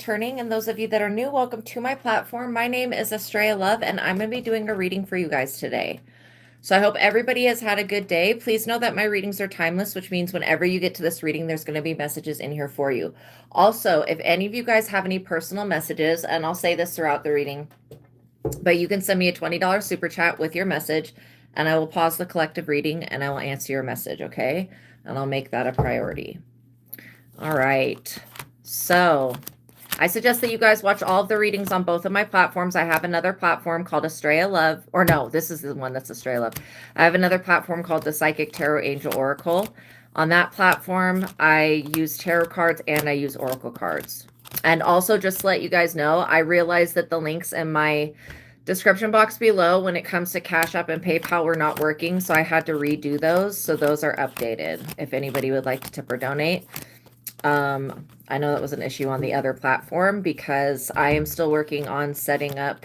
returning, and those of you that are new, welcome to my platform. My name is Astraea Love, and I'm going to be doing a reading for you guys today. So I hope everybody has had a good day. Please know that my readings are timeless, which means whenever you get to this reading, there's going to be messages in here for you. Also, if any of you guys have any personal messages, and I'll say this throughout the reading, but you can send me a $20 super chat with your message, and I will pause the collective reading and I will answer your message, okay? And I'll make that a priority. All right. So I suggest that you guys watch all of the readings on both of my platforms. I have another platform called Astraea Love, or no, this is the one that's Astraea Love. I have another platform called the Psychic Tarot Angel Oracle. On that platform, I use tarot cards and I use oracle cards. And also, just to let you guys know, I realized that the links in my description box below when it comes to Cash App and PayPal were not working, so I had to redo those. So those are updated if anybody would like to tip or donate. I know that was an issue on the other platform because I am still working on setting up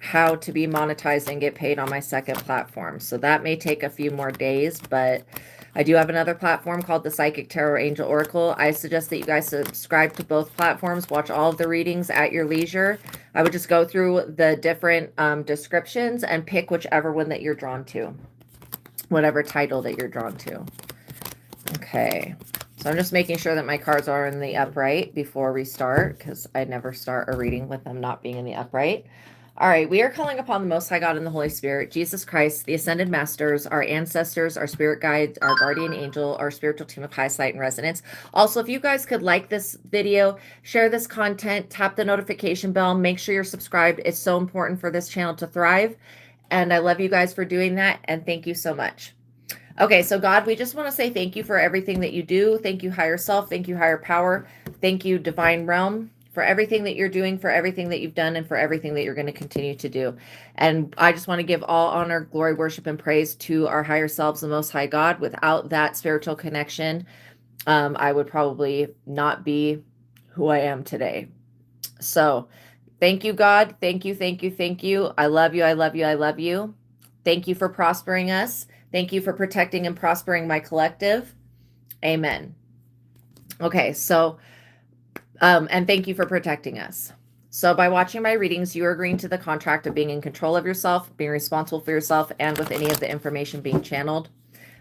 how to be monetized and get paid on my second platform. So that may take a few more days, but I do have another platform called the Psychic Tarot Angel Oracle. I suggest that you guys subscribe to both platforms, watch all of the readings at your leisure. I would just go through the different descriptions and pick whichever one that you're drawn to, whatever title that you're drawn to. Okay. So I'm just making sure that my cards are in the upright before we start, because I never start a reading with them not being in the upright. All right, we are calling upon the Most High God and the Holy Spirit, Jesus Christ, the Ascended Masters, our ancestors, our spirit guides, our guardian angel, our spiritual team of highest light and resonance. Also, if you guys could like this video, share this content, tap the notification bell, make sure you're subscribed. It's so important for this channel to thrive. And I love you guys for doing that, and thank you so much. Okay, so God, we just want to say thank you for everything that you do. Thank you, higher self. Thank you, higher power. Thank you, divine realm, for everything that you're doing, for everything that you've done, and for everything that you're going to continue to do. And I just want to give all honor, glory, worship, and praise to our higher selves, the Most High God. Without that spiritual connection, I would probably not be who I am today. So thank you, God. Thank you, thank you, thank you. I love you, I love you, I love you. Thank you for prospering us. Thank you for protecting and prospering my collective. Amen. Okay, so, and thank you for protecting us. So by watching my readings, you are agreeing to the contract of being in control of yourself, being responsible for yourself, and with any of the information being channeled.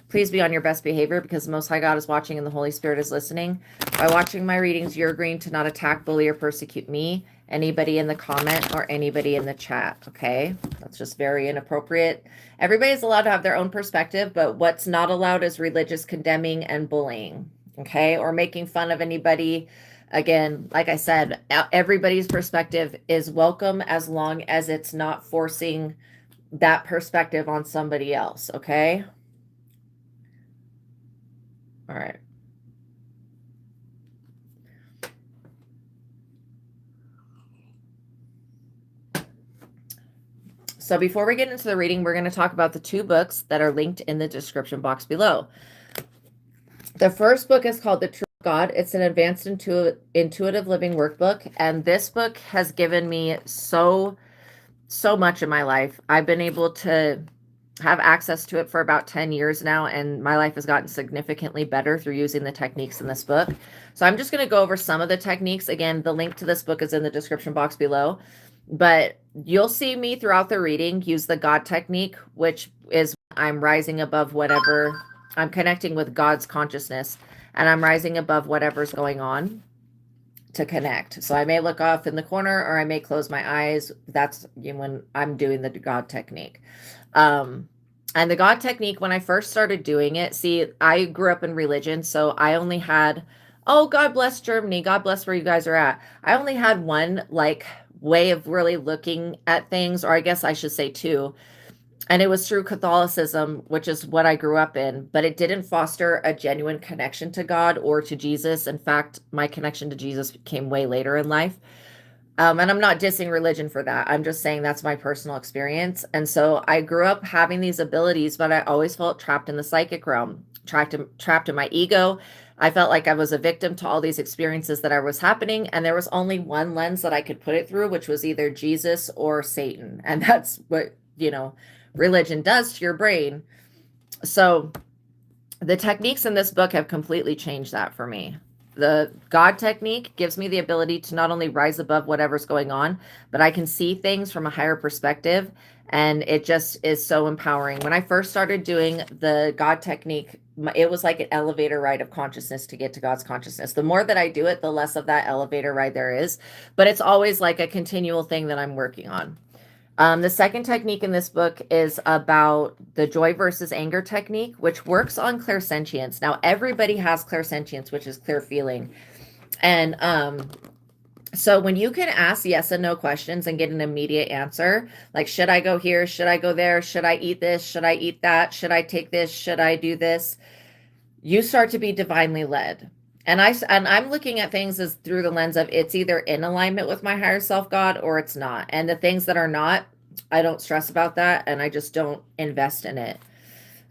Please be on your best behavior because the Most High God is watching and the Holy Spirit is listening. By watching my readings, you're agreeing to not attack, bully, or persecute me, anybody in the comment, or anybody in the chat, okay? That's just very inappropriate. Everybody's allowed to have their own perspective, but what's not allowed is religious condemning and bullying, okay? Or making fun of anybody. Again, like I said, everybody's perspective is welcome as long as it's not forcing that perspective on somebody else, okay? All right. So before we get into the reading, we're going to talk about the two books that are linked in the description box below. The first book is called The True God. It's an advanced intuitive living workbook. And this book has given me so much in my life. I've been able to have access to it for about 10 years now, and my life has gotten significantly better through using the techniques in this book. So I'm just going to go over some of the techniques. Again, the link to this book is in the description box below, but you'll see me throughout the reading use the God technique, which is I'm rising above whatever, I'm connecting with God's consciousness, and I'm rising above whatever's going on to connect. So I may look off in the corner or I may close my eyes. That's when I'm doing the God technique. And the God technique, when I first started doing it, see, I grew up in religion, so I only had, oh, God bless Germany, God bless where you guys are at. I only had one like way of really looking at things, or I guess I should say two. And it was through Catholicism, which is what I grew up in, but it didn't foster a genuine connection to God or to Jesus. In fact, my connection to Jesus came way later in life. And I'm not dissing religion for that. I'm just saying that's my personal experience. And so I grew up having these abilities, but I always felt trapped in the psychic realm, trapped in my ego. I felt like I was a victim to all these experiences that was happening. And there was only one lens that I could put it through, which was either Jesus or Satan. And that's what, religion does to your brain. So the techniques in this book have completely changed that for me. The God technique gives me the ability to not only rise above whatever's going on, but I can see things from a higher perspective. And it just is so empowering. When I first started doing the God technique, it was like an elevator ride of consciousness to get to God's consciousness. The more that I do it, the less of that elevator ride there is. But it's always like a continual thing that I'm working on. The second technique in this book is about the joy versus anger technique, which works on clairsentience. Now, everybody has clairsentience, which is clear feeling. And so when you can ask yes and no questions and get an immediate answer, like, should I go here? Should I go there? Should I eat this? Should I eat that? Should I take this? Should I do this? You start to be divinely led. And I'm looking at things as through the lens of it's either in alignment with my higher self God or it's not. And the things that are not, I don't stress about that and I just don't invest in it.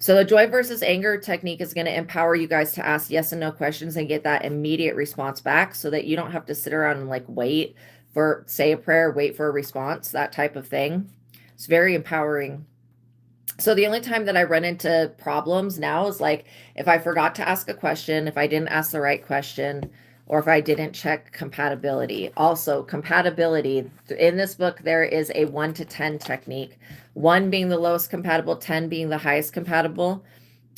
So the joy versus anger technique is going to empower you guys to ask yes and no questions and get that immediate response back so that you don't have to sit around and like wait for, say a prayer, wait for a response, that type of thing. It's very empowering. So the only time that I run into problems now is like if I forgot to ask a question, if I didn't ask the right question, or if I didn't check compatibility. Also, compatibility. In this book, there is a 1 to 10 technique. 1 being the lowest compatible, 10 being the highest compatible.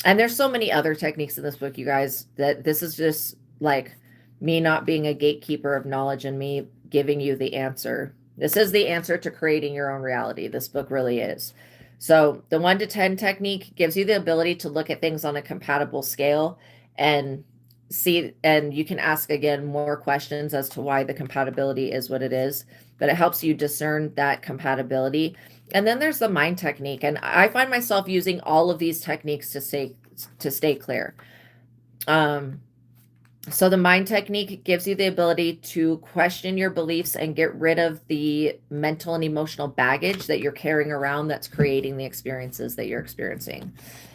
And there's so many other techniques in this book, you guys, that this is just like me not being a gatekeeper of knowledge and me giving you the answer. This is the answer to creating your own reality. This book really is. So the 1 to 10 technique gives you the ability to look at things on a compatible scale and see, and you can ask again more questions as to why the compatibility is what it is, but it helps you discern that compatibility. And then there's the mind technique, and I find myself using all of these techniques to stay clear. So the mind technique gives you the ability to question your beliefs and get rid of the mental and emotional baggage that you're carrying around that's creating the experiences that you're experiencing.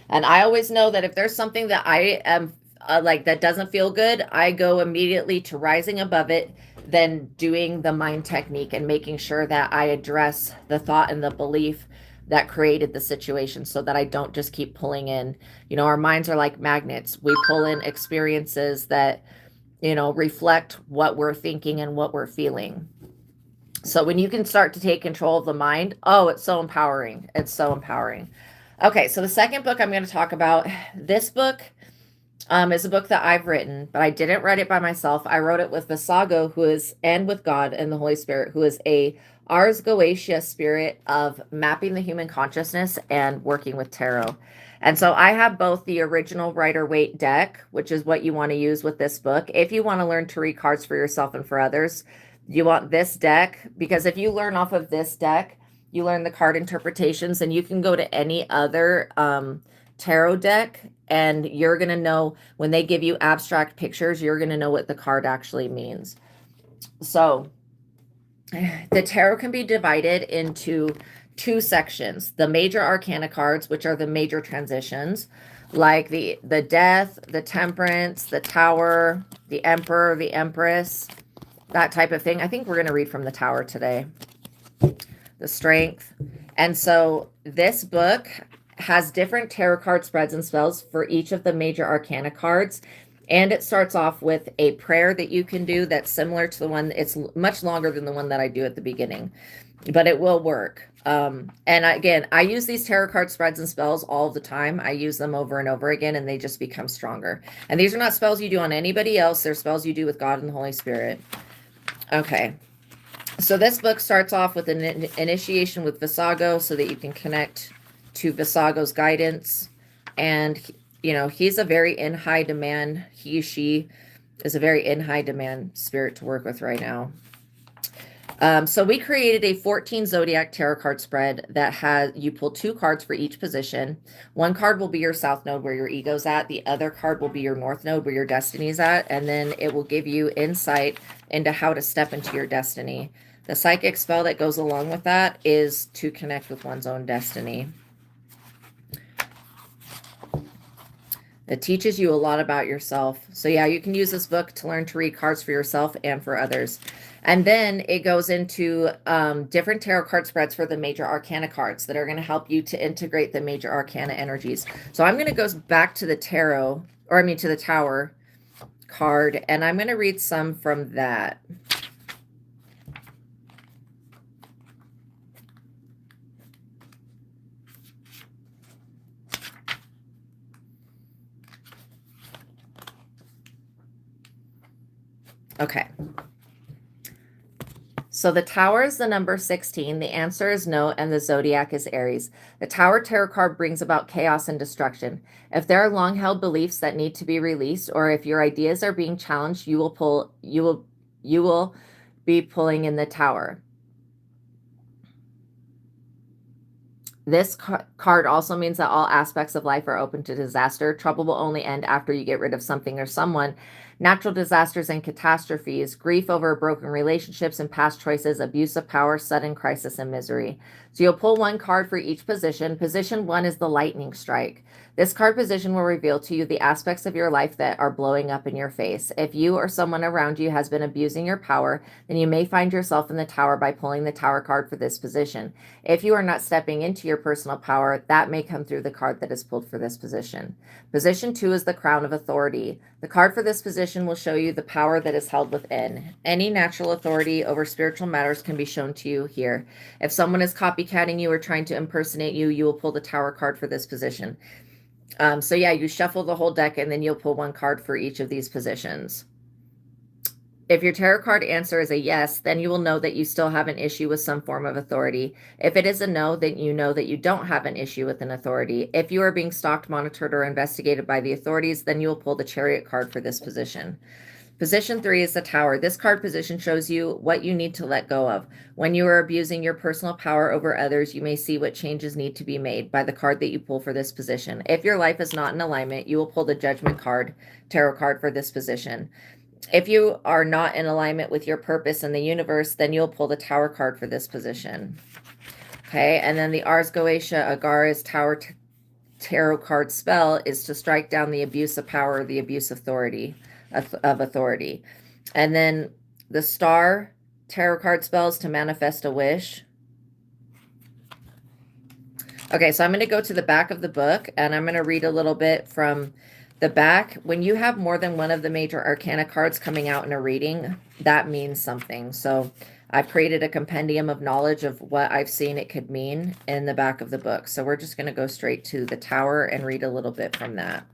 And I always know that if there's something that I am like that doesn't feel good, I go immediately to rising above it, then doing the mind technique and making sure that I address the thought and the belief that created the situation so that I don't just keep pulling in. You know, our minds are like magnets. We pull in experiences that, you know, reflect what we're thinking and what we're feeling. So when you can start to take control of the mind, oh, it's so empowering. It's so empowering. Okay, so the second book I'm going to talk about, this book is a book that I've written, but I didn't write it by myself. I wrote it with Vassago, who is, and with God and the Holy Spirit, who is a Ars Goetia spirit of mapping the human consciousness and working with tarot. And so I have both the original Rider-Waite deck, which is what you want to use with this book. If you want to learn to read cards for yourself and for others, you want this deck, because if you learn off of this deck, you learn the card interpretations, and you can go to any other tarot deck and you're going to know when they give you abstract pictures, you're going to know what the card actually means. So the tarot can be divided into 2 sections: the major arcana cards, which are the major transitions, like the death, the temperance, the tower, the emperor, the empress, that type of thing. I think we're going to read from the tower today. The strength. And so this book has different tarot card spreads and spells for each of the major arcana cards. And it starts off with a prayer that you can do that's similar to the one. It's much longer than the one that I do at the beginning, but it will work. And again, I use these tarot card spreads and spells all the time. I use them over and over again, and they just become stronger. And these are not spells you do on anybody else. They're spells you do with God and the Holy Spirit. Okay. So this book starts off with an initiation with Vassago so that you can connect to Vassago's guidance. And, you know, he's a very in high demand. She is a very in high demand spirit to work with right now. So we created a 14 zodiac tarot card spread that has, you pull 2 cards for each position. One card will be your south node where your ego's at. The other card will be your north node where your destiny's at. And then it will give you insight into how to step into your destiny. The psychic spell that goes along with that is to connect with one's own destiny. It teaches you a lot about yourself. So yeah, you can use this book to learn to read cards for yourself and for others. And then it goes into different tarot card spreads for the major arcana cards that are going to help you to integrate the major arcana energies. So I'm going to go back to the tarot, or I mean to the tower, card, and I'm going to read some from that. Okay. So the Tower is the number 16. The answer is no, and the zodiac is Aries. The Tower tarot card brings about chaos and destruction. If there are long-held beliefs that need to be released, or if your ideas are being challenged, you will be pulling in the Tower. This card also means that all aspects of life are open to disaster. Trouble will only end after you get rid of something or someone. Natural disasters and catastrophes, grief over broken relationships and past choices, abuse of power, sudden crisis, and misery. So you'll pull one card for each position. Position 1 is the lightning strike. This card position will reveal to you the aspects of your life that are blowing up in your face. If you or someone around you has been abusing your power, then you may find yourself in the Tower by pulling the Tower card for this position. If you are not stepping into your personal power, that may come through the card that is pulled for this position. Position 2 is the Crown of Authority. The card for this position will show you the power that is held within. Any natural authority over spiritual matters can be shown to you here. If someone is copycatting you or trying to impersonate you, you will pull the Tower card for this position. So yeah, you shuffle the whole deck and then you'll pull one card for each of these positions. If your tarot card answer is a yes, then you will know that you still have an issue with some form of authority. If it is a no, then you know that you don't have an issue with an authority. If you are being stalked, monitored, or investigated by the authorities, then you will pull the Chariot card for this position. Position 3 is the Tower. This card position shows you what you need to let go of. When you are abusing your personal power over others, you may see what changes need to be made by the card that you pull for this position. If your life is not in alignment, you will pull the Judgment card, tarot card for this position. If you are not in alignment with your purpose in the universe, then you'll pull the Tower card for this position. Okay, and then the Ars Goetia Agaris Tower tarot card spell is to strike down the abuse of power, the abuse of authority. And then the Star tarot card spells to manifest a wish. Okay, so I'm going to go to the back of the book and I'm going to read a little bit from the back. When you have more than one of the major arcana cards coming out in a reading, that means something. So I've created a compendium of knowledge of what I've seen it could mean in the back of the book. So we're just going to go straight to the Tower and read a little bit from that.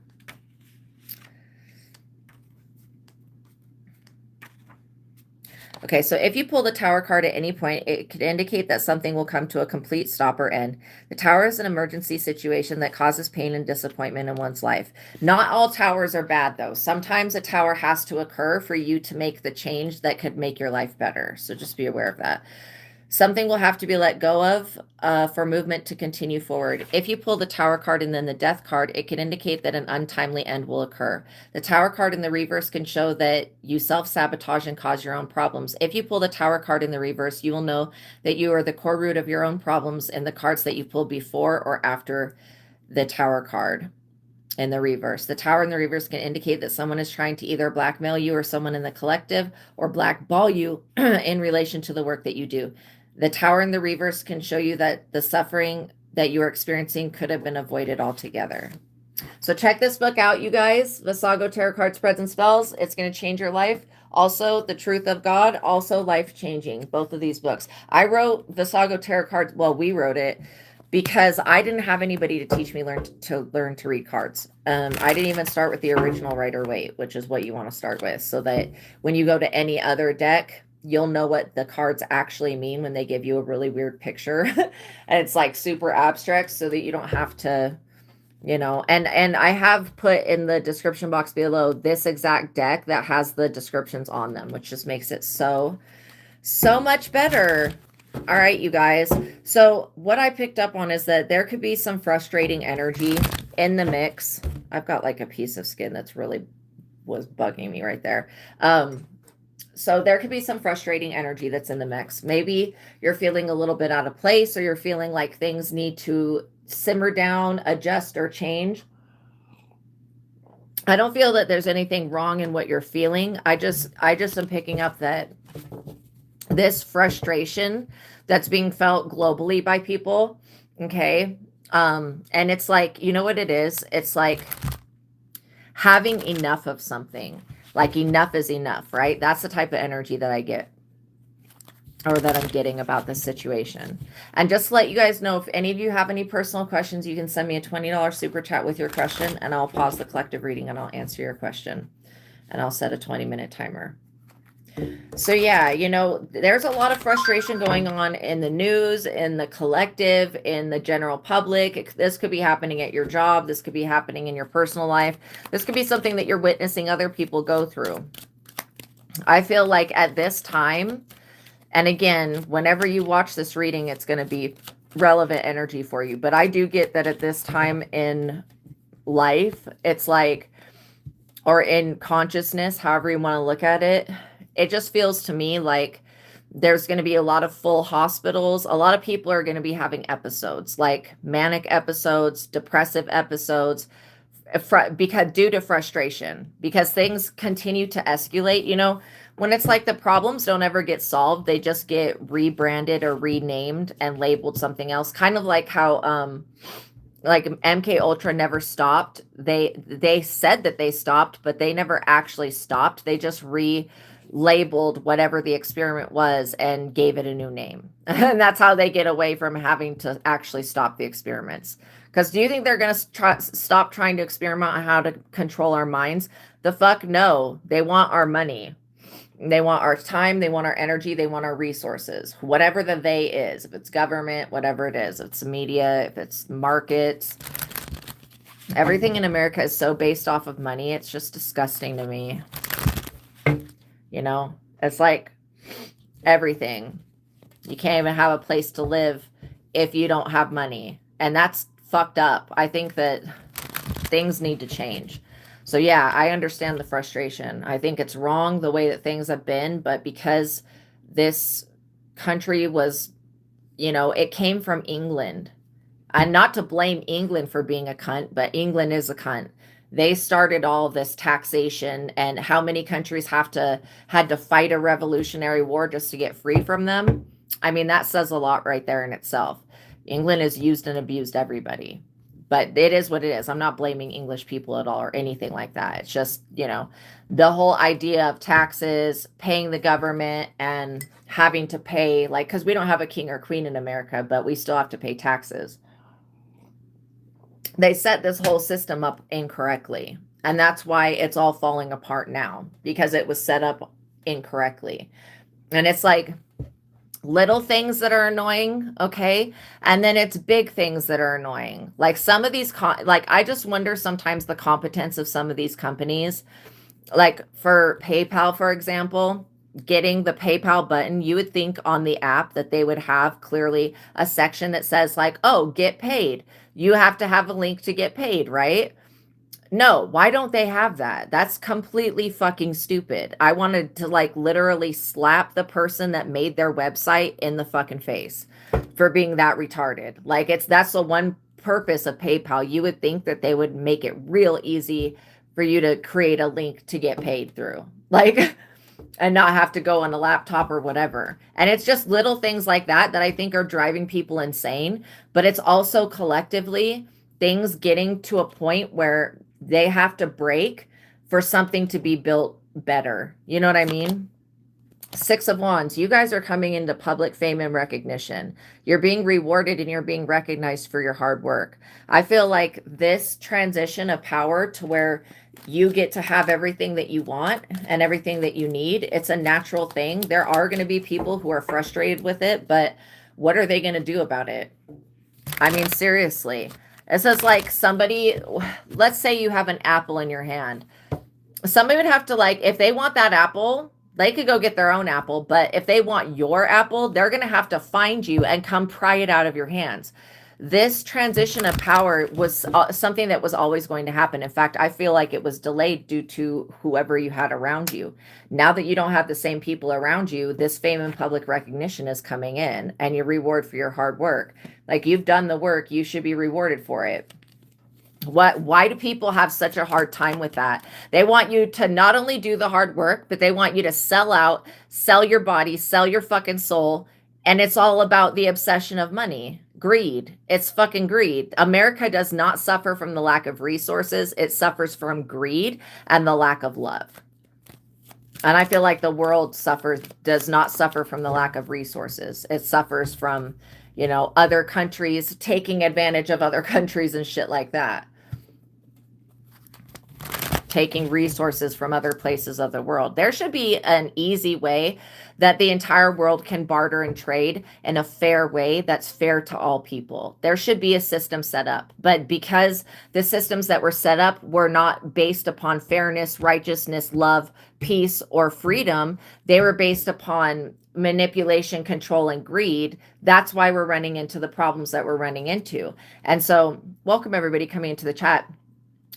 Okay, so if you pull the Tower card at any point, it could indicate that something will come to a complete stop or end. The Tower is an emergency situation that causes pain and disappointment in one's life. Not all towers are bad, though. Sometimes a tower has to occur for you to make the change that could make your life better. So just be aware of that. Something will have to be let go of for movement to continue forward. If you pull the Tower card and then the Death card, it can indicate that an untimely end will occur. The Tower card in the reverse can show that you self-sabotage and cause your own problems. If you pull the Tower card in the reverse, you will know that you are the core root of your own problems in the cards that you pulled before or after the Tower card in the reverse. The Tower in the reverse can indicate that someone is trying to either blackmail you or someone in the collective or blackball you in relation to the work that you do. The Tower in the reverse can show you that the suffering that you are experiencing could have been avoided altogether. So check this book out, you guys. Vassago Tarot Card Spreads and Spells. It's going to change your life. Also, The Truth of God. Also, life-changing. Both of these books. I wrote Vassago Tarot Cards. Well, we wrote it because I didn't have anybody to teach me learn to read cards. I didn't even start with the original Rider-Waite, which is what you want to start with, so that when you go to any other deck, you'll know what the cards actually mean when they give you a really weird picture. And it's like super abstract so that you don't have to, you know, and I have put in the description box below this exact deck that has the descriptions on them, which just makes it so much better. All right, you guys. So what I picked up on is that there could be some frustrating energy in the mix. I've got like a piece of skin that's really was bugging me right there. So there could be some frustrating energy that's in the mix. Maybe you're feeling a little bit out of place, or you're feeling like things need to simmer down, adjust, or change. I don't feel that there's anything wrong in what you're feeling. I just am picking up that this frustration that's being felt globally by people, okay? And it's like, you know what it is? It's like having enough of something. Like enough is enough, right? That's the type of energy that I get, or that I'm getting about this situation. And just to let you guys know, if any of you have any personal questions, you can send me a $20 super chat with your question, and I'll pause the collective reading and I'll answer your question. And I'll set a 20-minute timer. So yeah, you know, there's a lot of frustration going on in the news, in the collective, in the general public. This could be happening at your job. This could be happening in your personal life. This could be something that you're witnessing other people go through. I feel like at this time, and again, whenever you watch this reading, it's going to be relevant energy for you. But I do get that at this time in life, it's like, or in consciousness, however you want to look at it, it just feels to me like there's going to be a lot of full hospitals. A lot of people are going to be having episodes, like manic episodes, depressive episodes, because due to frustration, because things continue to escalate. You know, when it's like the problems don't ever get solved, they just get rebranded or renamed and labeled something else. Kind of like how like MK Ultra never stopped. They said that they stopped, but they never actually stopped. They just relabeled whatever the experiment was and gave it a new name. And that's how they get away from having to actually stop the experiments. Because do you think they're going to stop trying to experiment on how to control our minds? The fuck no. They want our money. They want our time. They want our energy. They want our resources. Whatever the they is. If it's government, whatever it is. If it's media, if it's markets. Everything in America is so based off of money. It's just disgusting to me. You know? It's like everything. You can't even have a place to live if you don't have money. And that's fucked up. I think that things need to change. So yeah, I understand the frustration. I think it's wrong the way that things have been, but because this country was, you know, it came from England. And not to blame England for being a cunt, but England is a cunt. They started all of this taxation, and how many countries had to fight a revolutionary war just to get free from them? I mean, that says a lot right there in itself. England has used and abused everybody, but it is what it is. I'm not blaming English people at all or anything like that. It's just, you know, the whole idea of taxes, paying the government, and having to pay, like, because we don't have a king or queen in America, but we still have to pay taxes. They set this whole system up incorrectly. And that's why it's all falling apart now, because it was set up incorrectly. And it's like little things that are annoying, okay? And then it's big things that are annoying. Like some of these, like I just wonder sometimes the competence of some of these companies. Like for PayPal, for example, getting the PayPal button, you would think on the app that they would have clearly a section that says like, oh, get paid. You have to have a link to get paid, right? No, why don't they have that? That's completely fucking stupid. I wanted to like literally slap the person that made their website in the fucking face for being that retarded. Like that's the one purpose of PayPal. You would think that they would make it real easy for you to create a link to get paid through. Like, and not have to go on a laptop or whatever. And it's just little things like that I think are driving people insane. But it's also collectively things getting to a point where they have to break for something to be built better. You know what I mean? Six of Wands, you guys are coming into public fame and recognition. You're being rewarded and you're being recognized for your hard work. I feel like this transition of power to where you get to have everything that you want and everything that you need, it's a natural thing. There are going to be people who are frustrated with it, but what are they going to do about it? I mean, seriously. It says like somebody, let's say you have an apple in your hand. Somebody would have to like, if they want that apple, they could go get their own apple. But if they want your apple, they're going to have to find you and come pry it out of your hands. This transition of power was something that was always going to happen. In fact, I feel like it was delayed due to whoever you had around you. Now that you don't have the same people around you, this fame and public recognition is coming in and your reward for your hard work. Like you've done the work, you should be rewarded for it. Why do people have such a hard time with that? They want you to not only do the hard work, but they want you to sell out, sell your body, sell your fucking soul. And it's all about the obsession of money. Greed. It's fucking greed. America does not suffer from the lack of resources. It suffers from greed and the lack of love. And I feel like the world does not suffer from the lack of resources. It suffers from, other countries taking advantage of other countries and shit like that. Taking resources from other places of the world. There should be an easy way that the entire world can barter and trade in a fair way that's fair to all people. There should be a system set up. But because the systems that were set up were not based upon fairness, righteousness, love, peace, or freedom, they were based upon manipulation, control, and greed. That's why we're running into the problems that we're running into. And so, welcome everybody coming into the chat.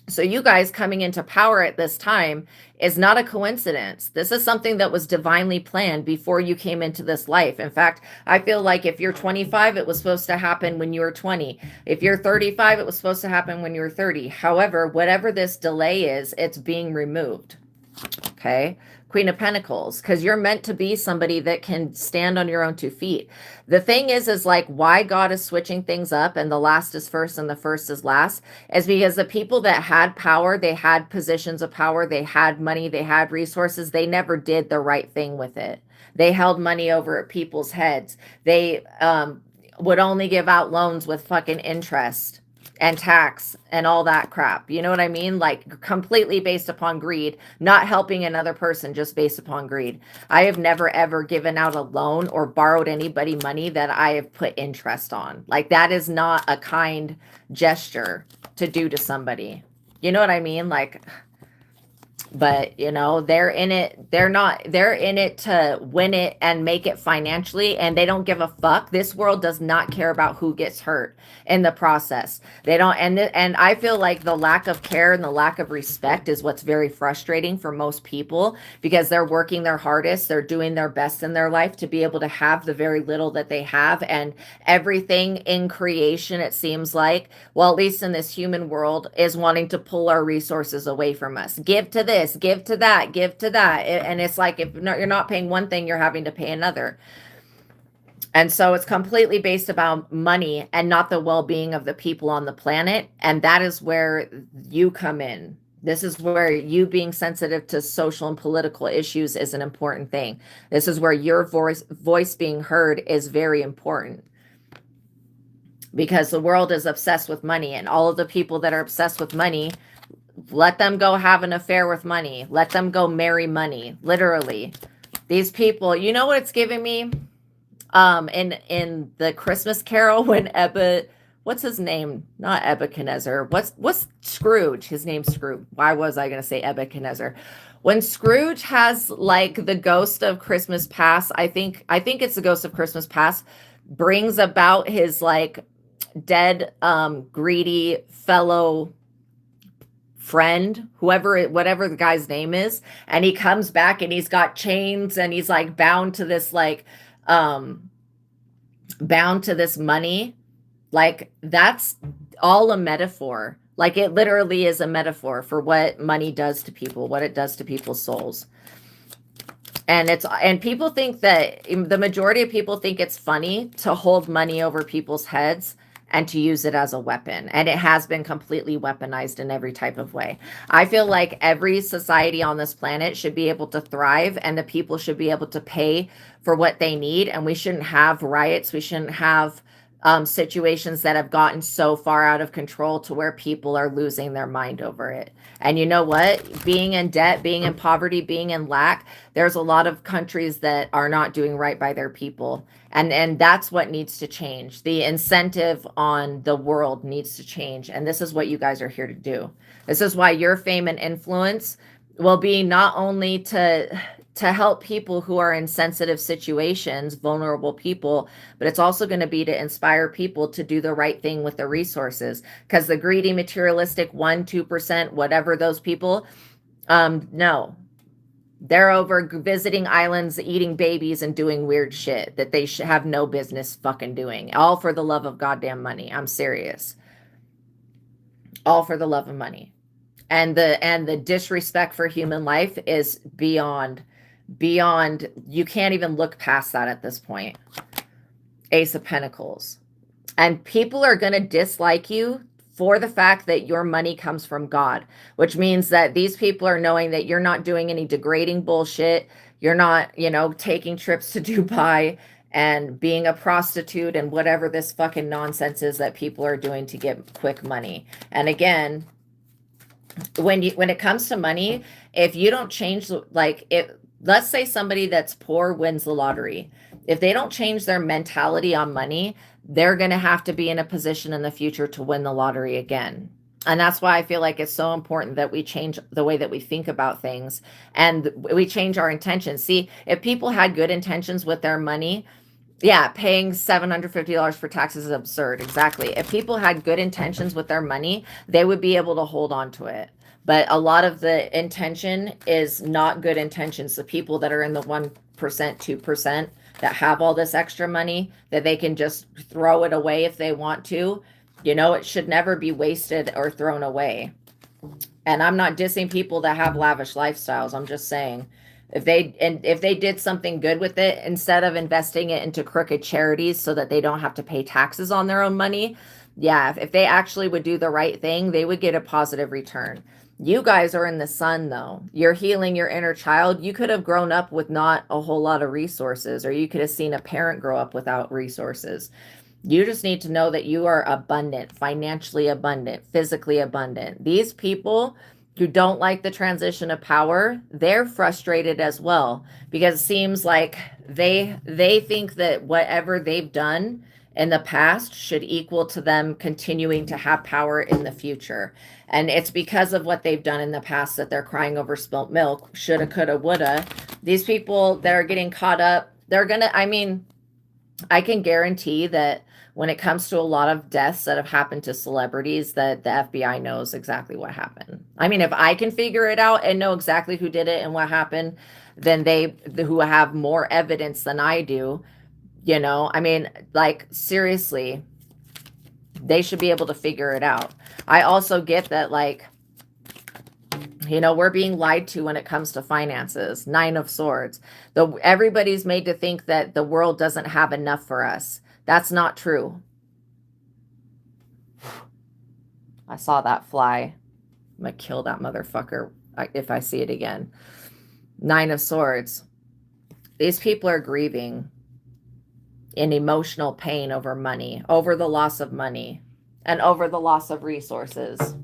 So you guys coming into power at this time is not a coincidence. This is something that was divinely planned before you came into this life. In fact, I feel like if you're 25, it was supposed to happen when you were 20. If you're 35, it was supposed to happen when you were 30. However, whatever this delay is, it's being removed. Okay. Queen of Pentacles, because you're meant to be somebody that can stand on your own 2 feet. The thing is like why God is switching things up and the last is first and the first is last is because the people that had power, they had positions of power, they had money, they had resources, they never did the right thing with it. They held money over at people's heads. They would only give out loans with fucking interest and tax and all that crap. You know what I mean? Like completely based upon greed, not helping another person just based upon greed. I have never ever given out a loan or borrowed anybody money that I have put interest on. Like that is not a kind gesture to do to somebody. You know what I mean? Like, but they're in it. They're in it to win it and make it financially. And they don't give a fuck. This world does not care about who gets hurt in the process. They don't. And I feel like the lack of care and the lack of respect is what's very frustrating for most people because they're working their hardest. They're doing their best in their life to be able to have the very little that they have. And everything in creation, it seems like, well, at least in this human world, is wanting to pull our resources away from us. Give to this, give to that, give to that. And it's like, if you're not paying one thing, you're having to pay another. And so it's completely based about money and not the well-being of the people on the planet. And that is where you come in. This is where you being sensitive to social and political issues is an important thing. This is where your voice being heard is very important. Because the world is obsessed with money, and all of the people that are obsessed with money, let them go have an affair with money. Let them go marry money. Literally. These people, you know what it's giving me? In the Christmas Carol when what's his name? Not Nebuchadnezzar. What's Scrooge? His name's Scrooge. Why was I going to say Nebuchadnezzar? When Scrooge has like the ghost of Christmas past, I think it's the ghost of Christmas past, brings about his like dead, greedy fellow friend, whatever the guy's name is, and he comes back and he's got chains and he's like bound to this money. Like that's all a metaphor. Like it literally is a metaphor for what money does to people, what it does to people's souls. And people think that the majority of people think it's funny to hold money over people's heads and to use it as a weapon. And it has been completely weaponized in every type of way. I feel like every society on this planet should be able to thrive and the people should be able to pay for what they need. And we shouldn't have riots. We shouldn't have situations that have gotten so far out of control to where people are losing their mind over it. And you know what? Being in debt, being in poverty, being in lack, there's a lot of countries that are not doing right by their people. And that's what needs to change. The incentive on the world needs to change. And this is what you guys are here to do. This is why your fame and influence will be not only to help people who are in sensitive situations, vulnerable people, but it's also going to be to inspire people to do the right thing with the resources. Because the greedy, materialistic 1-2%, whatever those people, no. They're over visiting islands, eating babies, and doing weird shit that they should have no business fucking doing. All for the love of goddamn money. I'm serious. All for the love of money. And the disrespect for human life is beyond, you can't even look past that at this point. Ace of Pentacles. And people are going to dislike you for the fact that your money comes from God, which means that these people are knowing that you're not doing any degrading bullshit. You're not, taking trips to Dubai and being a prostitute and whatever this fucking nonsense is that people are doing to get quick money. And again, when it comes to money, if you don't change, let's say somebody that's poor wins the lottery. If they don't change their mentality on money, they're going to have to be in a position in the future to win the lottery again. And that's why I feel like it's so important that we change the way that we think about things and we change our intentions. See, if people had good intentions with their money, yeah, paying $750 for taxes is absurd. Exactly. If people had good intentions with their money, they would be able to hold on to it. But a lot of the intention is not good intentions. The people that are in the 1%, 2% that have all this extra money that they can just throw it away if they want to, it should never be wasted or thrown away. And I'm not dissing people that have lavish lifestyles. I'm just saying if they did something good with it, instead of investing it into crooked charities so that they don't have to pay taxes on their own money, yeah, if they actually would do the right thing, they would get a positive return. You guys are in the sun, though. You're healing your inner child. You could have grown up with not a whole lot of resources, or you could have seen a parent grow up without resources. You just need to know that you are abundant, financially abundant, physically abundant. These people who don't like the transition of power, they're frustrated as well, because it seems like they think that whatever they've done in the past should equal to them continuing to have power in the future. And it's because of what they've done in the past that they're crying over spilt milk, shoulda, coulda, woulda. These people that are getting caught up, I can guarantee that when it comes to a lot of deaths that have happened to celebrities, that the FBI knows exactly what happened. I mean, if I can figure it out and know exactly who did it and what happened, then who have more evidence than I do, seriously, they should be able to figure it out. I also get that, we're being lied to when it comes to finances. 9 of Swords. Everybody's made to think that the world doesn't have enough for us. That's not true. I saw that fly. I'm going to kill that motherfucker if I see it again. 9 of Swords. These people are grieving in emotional pain over money, over the loss of money, and over the loss of resources.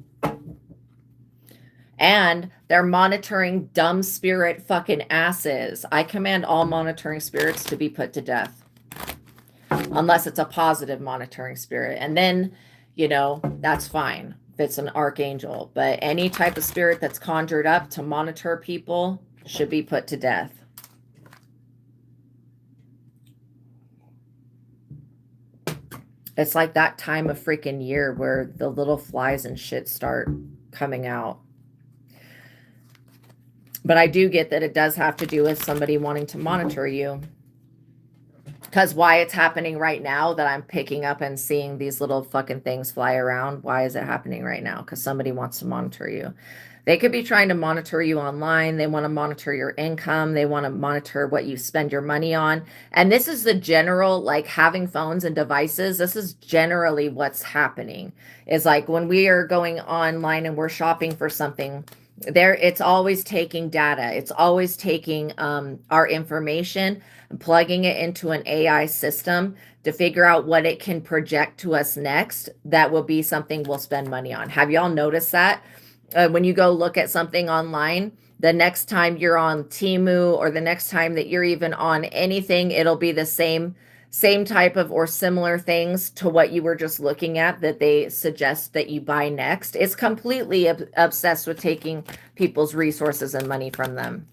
And they're monitoring dumb spirit fucking asses. I command all monitoring spirits to be put to death. Unless it's a positive monitoring spirit. And then, that's fine if it's an archangel. But any type of spirit that's conjured up to monitor people should be put to death. It's like that time of freaking year where the little flies and shit start coming out. But I do get that it does have to do with somebody wanting to monitor you. Because why it's happening right now that I'm picking up and seeing these little fucking things fly around, why is it happening right now? Because somebody wants to monitor you. They could be trying to monitor you online. They want to monitor your income. They want to monitor what you spend your money on. And this is the general, having phones and devices. This is generally what's happening. Is when we are going online and we're shopping for something, it's always taking data. It's always taking our information and plugging it into an AI system to figure out what it can project to us next. That will be something we'll spend money on. Have y'all noticed that? When you go look at something online, the next time you're on Temu or the next time that you're even on anything, it'll be the same type of or similar things to what you were just looking at that they suggest that you buy next. It's completely obsessed with taking people's resources and money from them.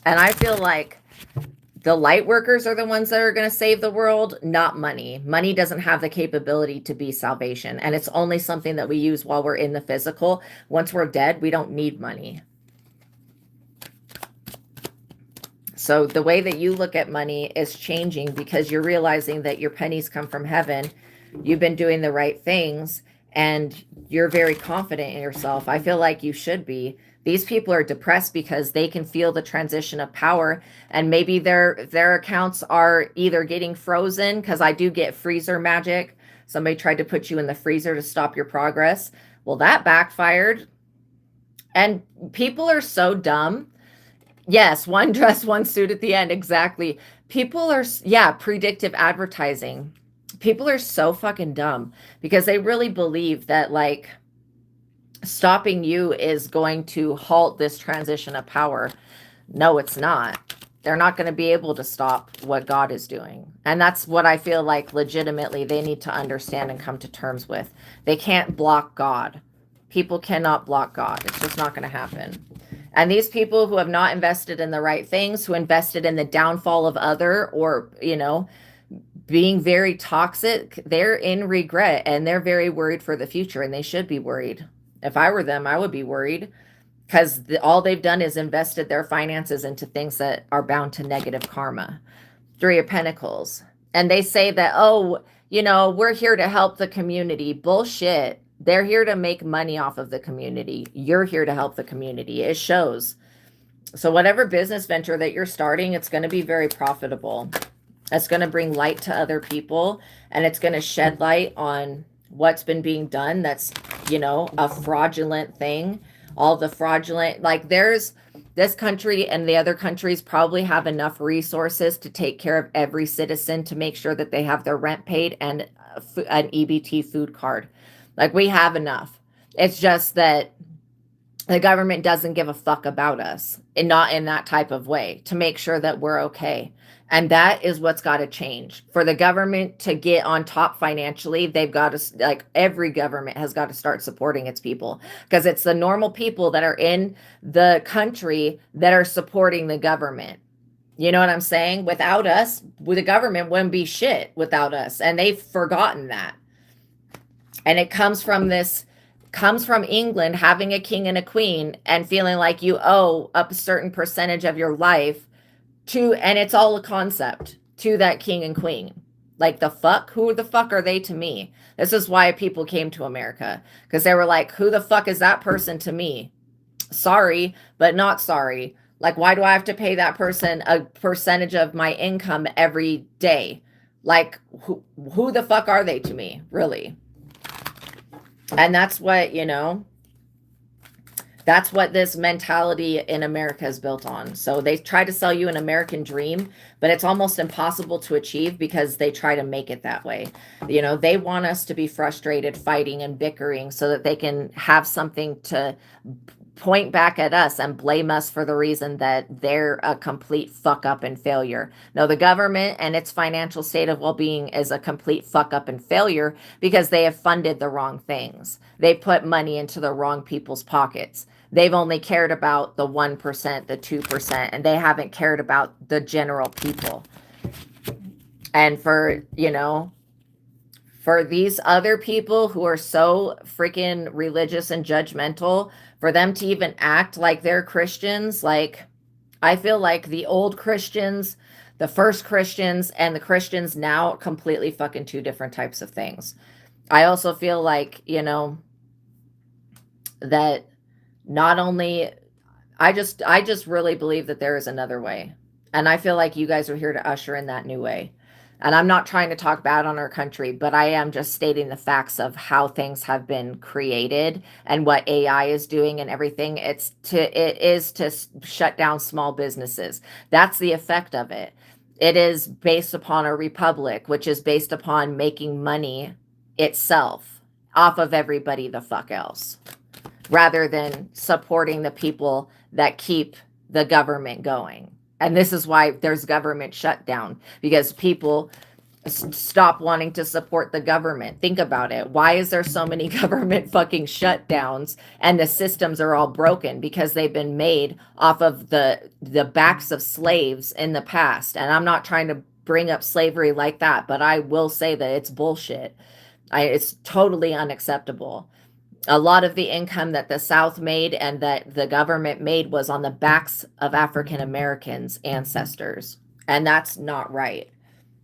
And I feel like the light workers are the ones that are going to save the world, not money. Money doesn't have the capability to be salvation. And it's only something that we use while we're in the physical. Once we're dead, we don't need money. So the way that you look at money is changing because you're realizing that your pennies come from heaven. You've been doing the right things and you're very confident in yourself. I feel like you should be. These people are depressed because they can feel the transition of power, and maybe their accounts are either getting frozen, because I do get freezer magic, Somebody tried to put you in the freezer to stop your progress. Well, that backfired. And people are so dumb. Yes, one dress, one suit at the end. Exactly. People are, yeah, predictive advertising. People are so fucking dumb because they really believe that like stopping you is going to halt this transition of power. No, it's not. They're not going to be able to stop what God is doing. And that's what I feel like legitimately they need to understand and come to terms with. They can't block God. People cannot block God. It's just not going to happen. And these people who have not invested in the right things, who invested in the downfall of other, or, you know, being very toxic, they're in regret and they're very worried for the future, and they should be worried. If I were them, I would be worried because all they've done is invested their finances into things that are bound to negative karma. 3 of Pentacles. And they say that, oh, you know, we're here to help the community. Bullshit. They're here to make money off of the community. You're here to help the community. It shows. So whatever business venture that you're starting, it's going to be very profitable. It's going to bring light to other people, and it's going to shed light on what's been being done that's, you know, a fraudulent thing. All the fraudulent, like there's this country and the other countries probably have enough resources to take care of every citizen to make sure that they have their rent paid and an EBT food card. Like we have enough. It's just that the government doesn't give a fuck about us, and not in that type of way, to make sure that we're okay. And that is what's got to change. For the government to get on top financially, they've got to, like every government has got to start supporting its people, because it's the normal people that are in the country that are supporting the government. You know what I'm saying? Without us, the government wouldn't be shit without us. And they've forgotten that. And it comes from England having a king and a queen and feeling like you owe a certain percentage of your life to, and it's all a concept, to that king and queen. Like the fuck? Who the fuck are they to me? This is why people came to America, because they were like, who the fuck is that person to me? Sorry, but not sorry. Like, why do I have to pay that person a percentage of my income every day? Like, who the fuck are they to me, really? And that's what, you know, that's what this mentality in America is built on. So they try to sell you an American dream, but it's almost impossible to achieve because they try to make it that way. You know, they want us to be frustrated, fighting and bickering so that they can have something to point back at us and blame us for the reason that they're a complete fuck up and failure. No, the government and its financial state of well-being is a complete fuck up and failure because they have funded the wrong things. They put money into the wrong people's pockets. They've only cared about the 1%, the 2%, and they haven't cared about the general people. And for, you know, for these other people who are so freaking religious and judgmental, for them to even act like they're Christians, like, I feel like the old Christians, the first Christians, and the Christians now, completely fucking 2 different types of things. I also feel like, you know, that not only, I just really believe that there is another way. And I feel like you guys are here to usher in that new way. And I'm not trying to talk bad on our country, but I am just stating the facts of how things have been created and what AI is doing and everything. It is to shut down small businesses. That's the effect of it. It is based upon a republic, which is based upon making money itself off of everybody the fuck else, rather than supporting the people that keep the government going. And this is why there's government shutdown, because people stop wanting to support the government. Think about it. Why is there so many government fucking shutdowns and the systems are all broken? Because they've been made off of the backs of slaves in the past. And I'm not trying to bring up slavery like that, but I will say that it's bullshit. It's totally unacceptable. A lot of the income that the South made and that the government made was on the backs of African Americans' ancestors. And that's not right.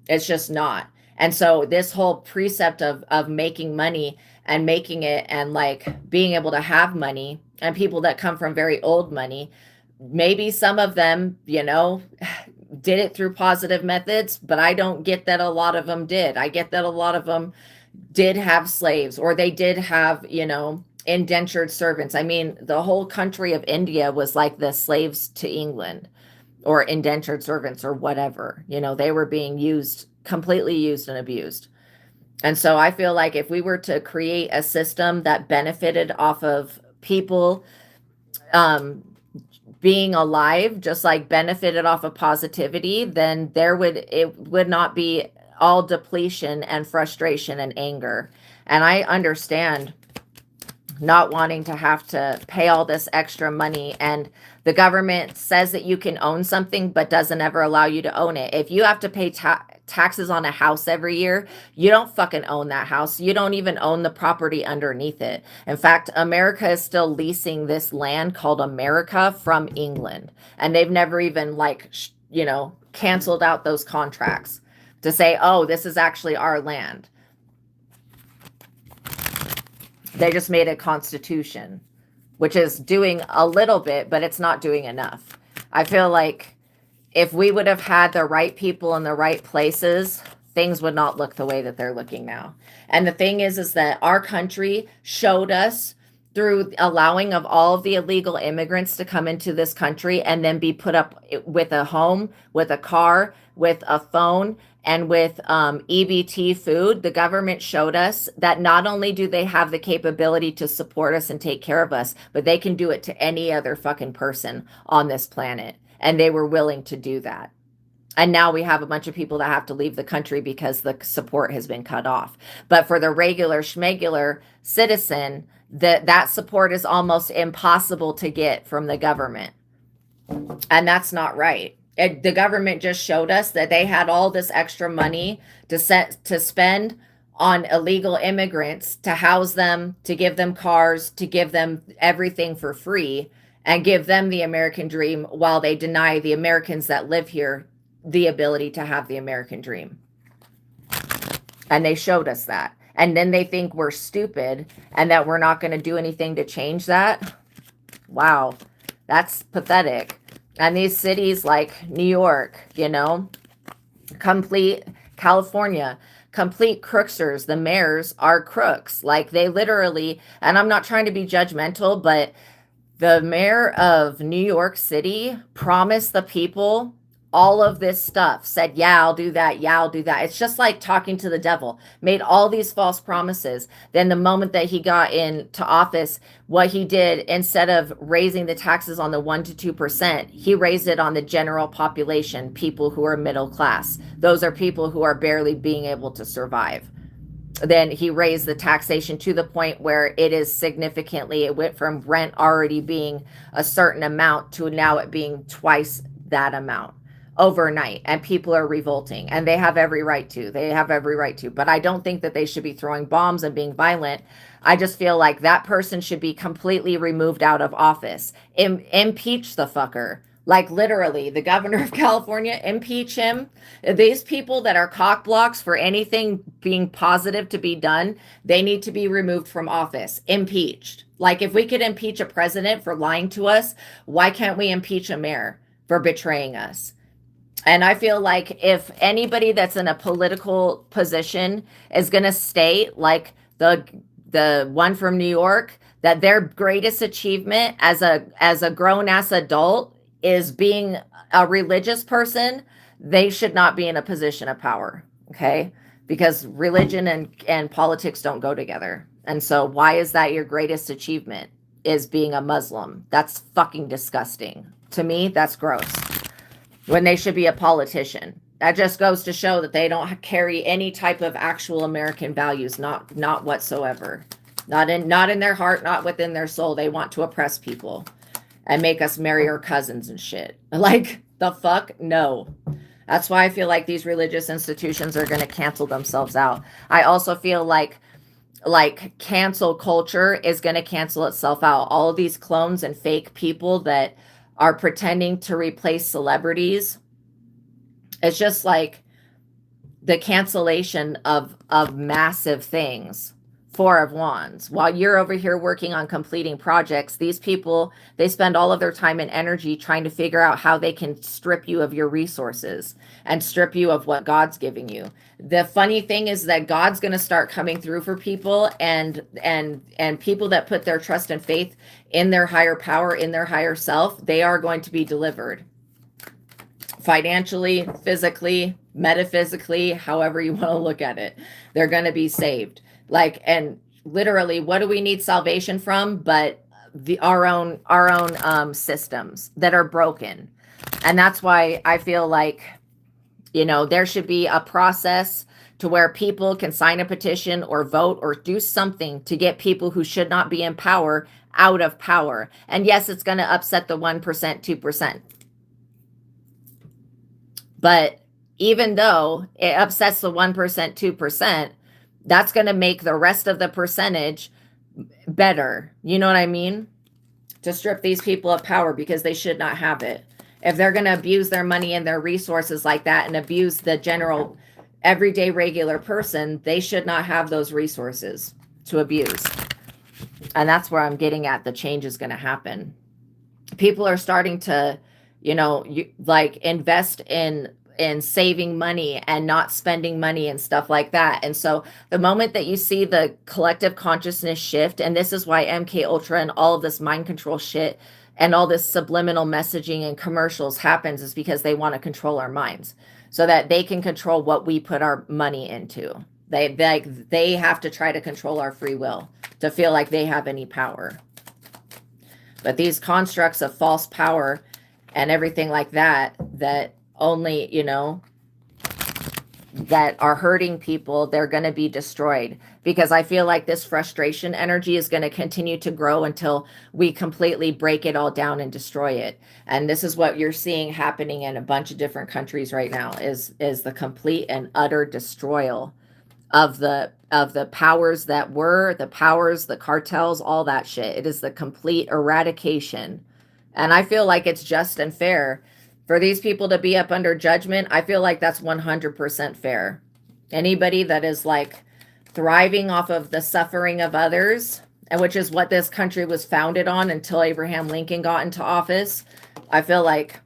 It's just not. And so this whole precept of making money and making it and like being able to have money, and people that come from very old money, maybe some of them, you know, did it through positive methods, but I don't get that a lot of them did. I get that a lot of them did have slaves, or they did have, indentured servants. I mean, the whole country of India was like the slaves to England, or indentured servants, or whatever. They were being used, completely used and abused. And so I feel like if we were to create a system that benefited off of people um, being alive, just like benefited off of positivity, then it would not be all depletion and frustration and anger. And I understand not wanting to have to pay all this extra money, and the government says that you can own something but doesn't ever allow you to own it. If you have to pay taxes on a house every year, you don't fucking own that house. You don't even own the property underneath it. In fact, America is still leasing this land called America from England, and they've never even canceled out those contracts to say, oh, this is actually our land. They just made a constitution, which is doing a little bit, but it's not doing enough. I feel like if we would have had the right people in the right places, things would not look the way that they're looking now. And the thing is that our country showed us, through allowing of all of the illegal immigrants to come into this country and then be put up with a home, with a car, with a phone, and with EBT food, the government showed us that not only do they have the capability to support us and take care of us, but they can do it to any other fucking person on this planet. And they were willing to do that. And now we have a bunch of people that have to leave the country because the support has been cut off. But for the regular schmegular citizen, that support is almost impossible to get from the government. And that's not right. The government just showed us that they had all this extra money to spend on illegal immigrants, to house them, to give them cars, to give them everything for free, and give them the American dream, while they deny the Americans that live here the ability to have the American dream. And they showed us that. And then they think we're stupid and that we're not going to do anything to change that. Wow, that's pathetic. And these cities like New York, complete California, complete crooksters. The mayors are crooks. Like, they literally, and I'm not trying to be judgmental, but the mayor of New York City promised the people all of this stuff, said, yeah, I'll do that. Yeah, I'll do that. It's just like talking to the devil, made all these false promises. Then the moment that he got into office, what he did, instead of raising the taxes on the 1% to 2%, he raised it on the general population, people who are middle class. Those are people who are barely being able to survive. Then he raised the taxation to the point where it went from rent already being a certain amount to now it being twice that amount overnight, and people are revolting, and they have every right to. But I don't think that they should be throwing bombs and being violent. I just feel like that person should be completely removed out of office. Impeach the fucker. Like, literally, the governor of California, impeach him. These people that are cock blocks for anything being positive to be done, they need to be removed from office. Impeached. Like, if we could impeach a president for lying to us, why can't we impeach a mayor for betraying us? And I feel like if anybody that's in a political position is going to state, like the one from New York, that their greatest achievement as a grown-ass adult is being a religious person, they should not be in a position of power, okay? Because religion and politics don't go together. And so why is that your greatest achievement, is being a Muslim? That's fucking disgusting. To me, that's gross. When they should be a politician. That just goes to show that they don't carry any type of actual American values, not whatsoever. Not in their heart, not within their soul. They want to oppress people and make us marry our cousins and shit. Like, the fuck? No. That's why I feel like these religious institutions are going to cancel themselves out. I also feel like cancel culture is going to cancel itself out. All of these clones and fake people that are pretending to replace celebrities. It's just like the cancellation of massive things Four of Wands. While you're over here working on completing projects, these people, they spend all of their time and energy trying to figure out how they can strip you of your resources and strip you of what God's giving you. The funny thing is that God's going to start coming through for people, and people that put their trust and faith in their higher power, in their higher self, they are going to be delivered. Financially, physically, metaphysically, however you want to look at it. They're going to be saved. Like, and literally, what do we need salvation from? But our own systems that are broken. And that's why I feel like, you know, there should be a process to where people can sign a petition or vote or do something to get people who should not be in power out of power. And yes, it's going to upset the 1%, 2%. But even though it upsets the 1%, 2%, that's going to make the rest of the percentage better. You know what I mean? To strip these people of power because they should not have it. If they're going to abuse their money and their resources like that and abuse the general, everyday, regular person, they should not have those resources to abuse. And that's where I'm getting at. The change is going to happen. People are starting to, you know, like invest in saving money and not spending money and stuff like that. And so the moment that you see the collective consciousness shift, and this is why MK Ultra and all of this mind control shit and all this subliminal messaging and commercials happens, is because they want to control our minds so that they can control what we put our money into. They have to try to control our free will to feel like they have any power. But these constructs of false power and everything like that, that only, you know, that are hurting people, they're going to be destroyed. Because I feel like this frustration energy is going to continue to grow until we completely break it all down and destroy it. And this is what you're seeing happening in a bunch of different countries right now, is the complete and utter destroyal of the powers that were, the powers, the cartels, all that shit. It is the complete eradication. And I feel like it's just and fair for these people to be up under judgment. I feel like that's 100% fair. Anybody that is like thriving off of the suffering of others, and which is what this country was founded on until Abraham Lincoln got into office, I feel like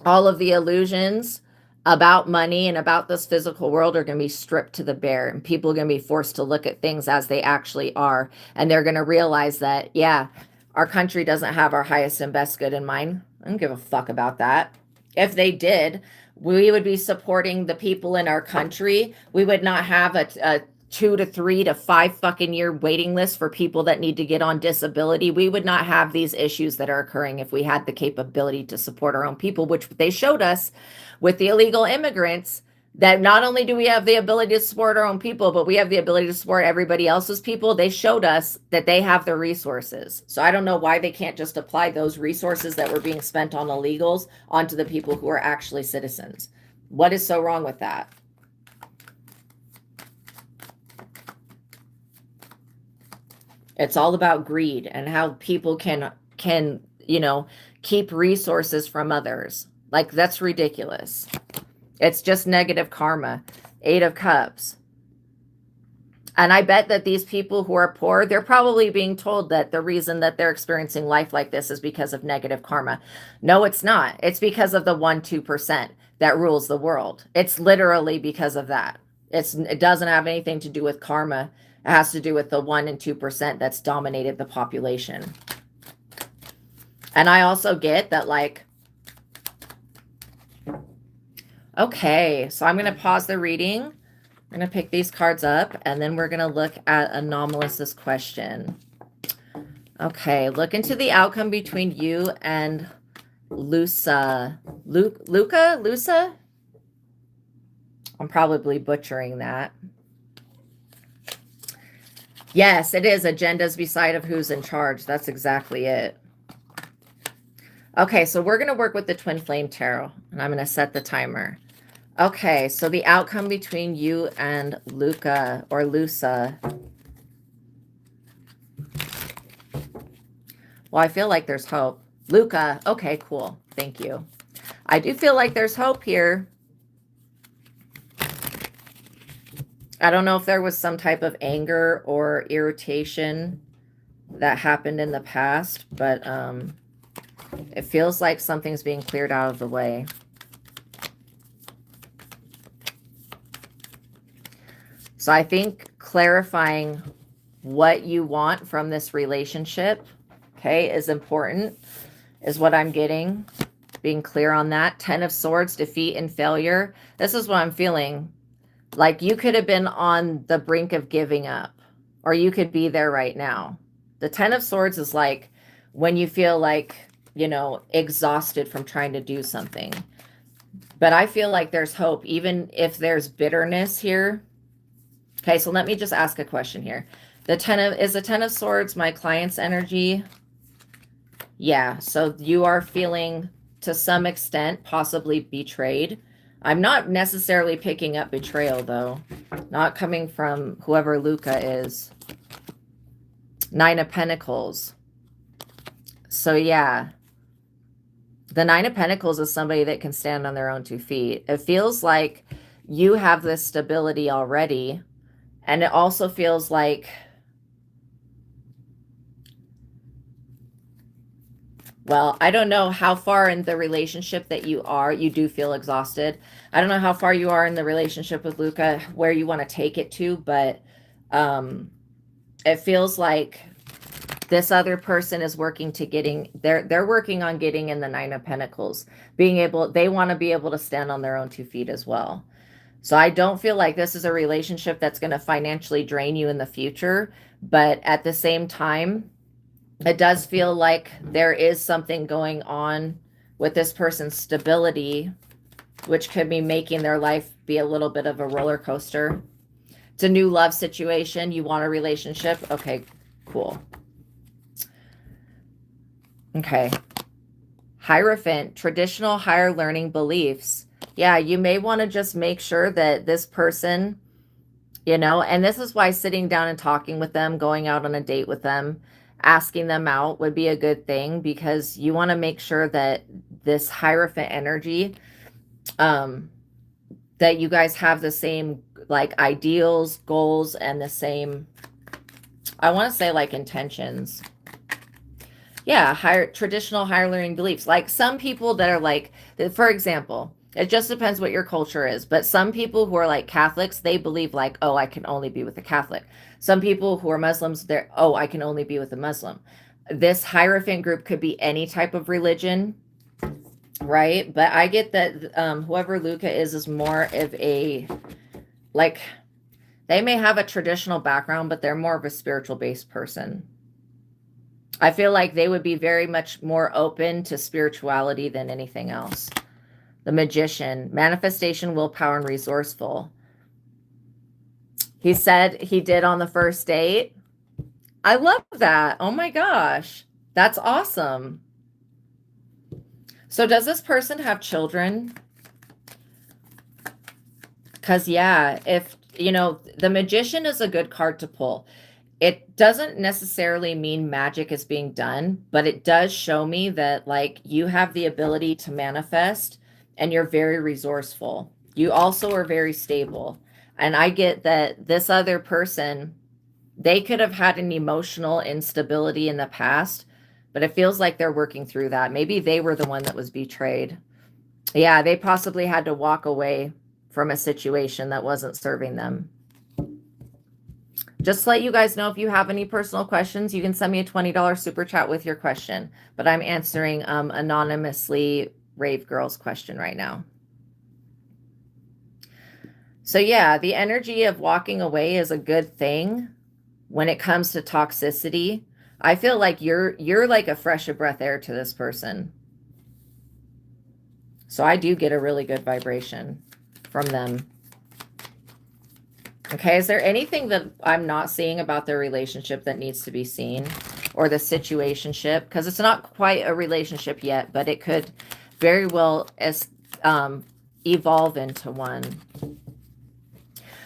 all of the illusions about money and about this physical world are going to be stripped to the bare, and people are going to be forced to look at things as they actually are. And they're going to realize that, yeah, our country doesn't have our highest and best good in mind. I don't give a fuck about that. If they did, we would be supporting the people in our country. We would not have a 2 to 3 to 5 fucking year waiting list for people that need to get on disability. We would not have these issues that are occurring if we had the capability to support our own people, which they showed us with the illegal immigrants, that not only do we have the ability to support our own people, but we have the ability to support everybody else's people. They showed us that they have the resources. So I don't know why they can't just apply those resources that were being spent on illegals onto the people who are actually citizens. What is so wrong with that? It's all about greed and how people can, you know, keep resources from others. Like, that's ridiculous. It's just negative karma. 8 of Cups. And I bet that these people who are poor, they're probably being told that the reason that they're experiencing life like this is because of negative karma. No, it's not. It's because of the 1%, 2% that rules the world. It's literally because of that. It doesn't have anything to do with karma. It has to do with the 1% and 2% that's dominated the population. And I also get that, like, okay, so I'm going to pause the reading. I'm going to pick these cards up, and then we're going to look at Anomalous's question. Okay, look into the outcome between you and Luca? Luca? I'm probably butchering that. Yes, it is. Agendas beside of who's in charge. That's exactly it. Okay, so we're going to work with the Twin Flame Tarot, and I'm going to set the timer. Okay, so the outcome between you and Luca or Luca. Well, I feel like there's hope. Luca, okay, cool. Thank you. I do feel like there's hope here. I don't know if there was some type of anger or irritation that happened in the past, but it feels like something's being cleared out of the way. So I think clarifying what you want from this relationship, okay, is important, is what I'm getting. Being clear on that. 10 of Swords, defeat and failure. This is what I'm feeling. Like you could have been on the brink of giving up, or you could be there right now. The 10 of Swords is like when you feel like, you know, exhausted from trying to do something. But I feel like there's hope, even if there's bitterness here. Okay, so let me just ask a question here. Is the 10 of Swords my client's energy? Yeah, so you are feeling to some extent possibly betrayed. I'm not necessarily picking up betrayal though. Not coming from whoever Luca is. 9 of Pentacles. So yeah. The 9 of Pentacles is somebody that can stand on their own 2 feet. It feels like you have this stability already. And it also feels like, well, I don't know how far in the relationship that you do feel exhausted. I don't know how far you are in the relationship with Luca, where you want to take it to, but it feels like this other person is working to they're working on getting in the 9 of Pentacles. They want to be able to stand on their own 2 feet as well. So I don't feel like this is a relationship that's going to financially drain you in the future. But at the same time, it does feel like there is something going on with this person's stability, which could be making their life be a little bit of a roller coaster. It's a new love situation. You want a relationship. Okay, cool. Okay. Hierophant, traditional higher learning beliefs. Yeah, you may want to just make sure that this person, you know, and this is why sitting down and talking with them, going out on a date with them, asking them out would be a good thing, because you want to make sure that this Hierophant energy, that you guys have the same like ideals, goals, and the same, I want to say like intentions. Yeah, traditional higher learning beliefs. Like some people that are like, for example, it just depends what your culture is. But some people who are like Catholics, they believe like, oh, I can only be with a Catholic. Some people who are Muslims, oh, I can only be with a Muslim. This Hierophant group could be any type of religion, right? But I get that whoever Luca is more of a, like, they may have a traditional background, but they're more of a spiritual based person. I feel like they would be very much more open to spirituality than anything else. The Magician, manifestation, willpower, and resourceful. He said he did on the first date. I love that. Oh my gosh. That's awesome. So does this person have children? Because yeah, if, you know, the Magician is a good card to pull. It doesn't necessarily mean magic is being done, but it does show me that like you have the ability to manifest and you're very resourceful. You also are very stable. And I get that this other person, they could have had an emotional instability in the past, but it feels like they're working through that. Maybe they were the one that was betrayed. Yeah, they possibly had to walk away from a situation that wasn't serving them. Just to let you guys know, if you have any personal questions, you can send me a $20 super chat with your question. But I'm answering anonymously Rave Girl's question right now. So yeah, the energy of walking away is a good thing when it comes to toxicity. I feel like you're like a fresh of breath air to this person. So I do get a really good vibration from them. Okay, is there anything that I'm not seeing about their relationship that needs to be seen? Or the situationship? Because it's not quite a relationship yet, but it could very well evolve into one.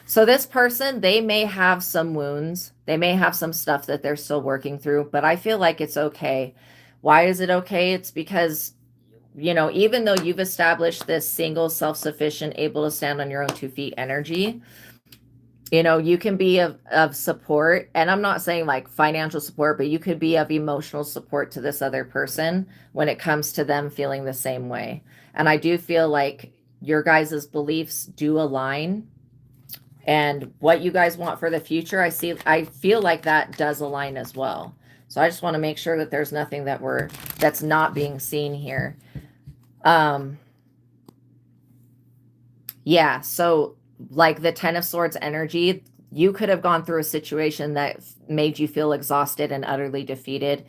So this person, they may have some wounds. They may have some stuff that they're still working through, but I feel like it's okay. Why is it okay? It's because, you know, even though you've established this single, self-sufficient, able to stand on your own 2 feet energy, You can be of support, and I'm not saying like financial support, but you could be of emotional support to this other person when it comes to them feeling the same way. And I do feel like your guys' beliefs do align, and what you guys want for the future, I feel like that does align as well. So I just want to make sure that there's nothing that's not being seen here. Yeah, so like the Ten of Swords energy, you could have gone through a situation that made you feel exhausted and utterly defeated.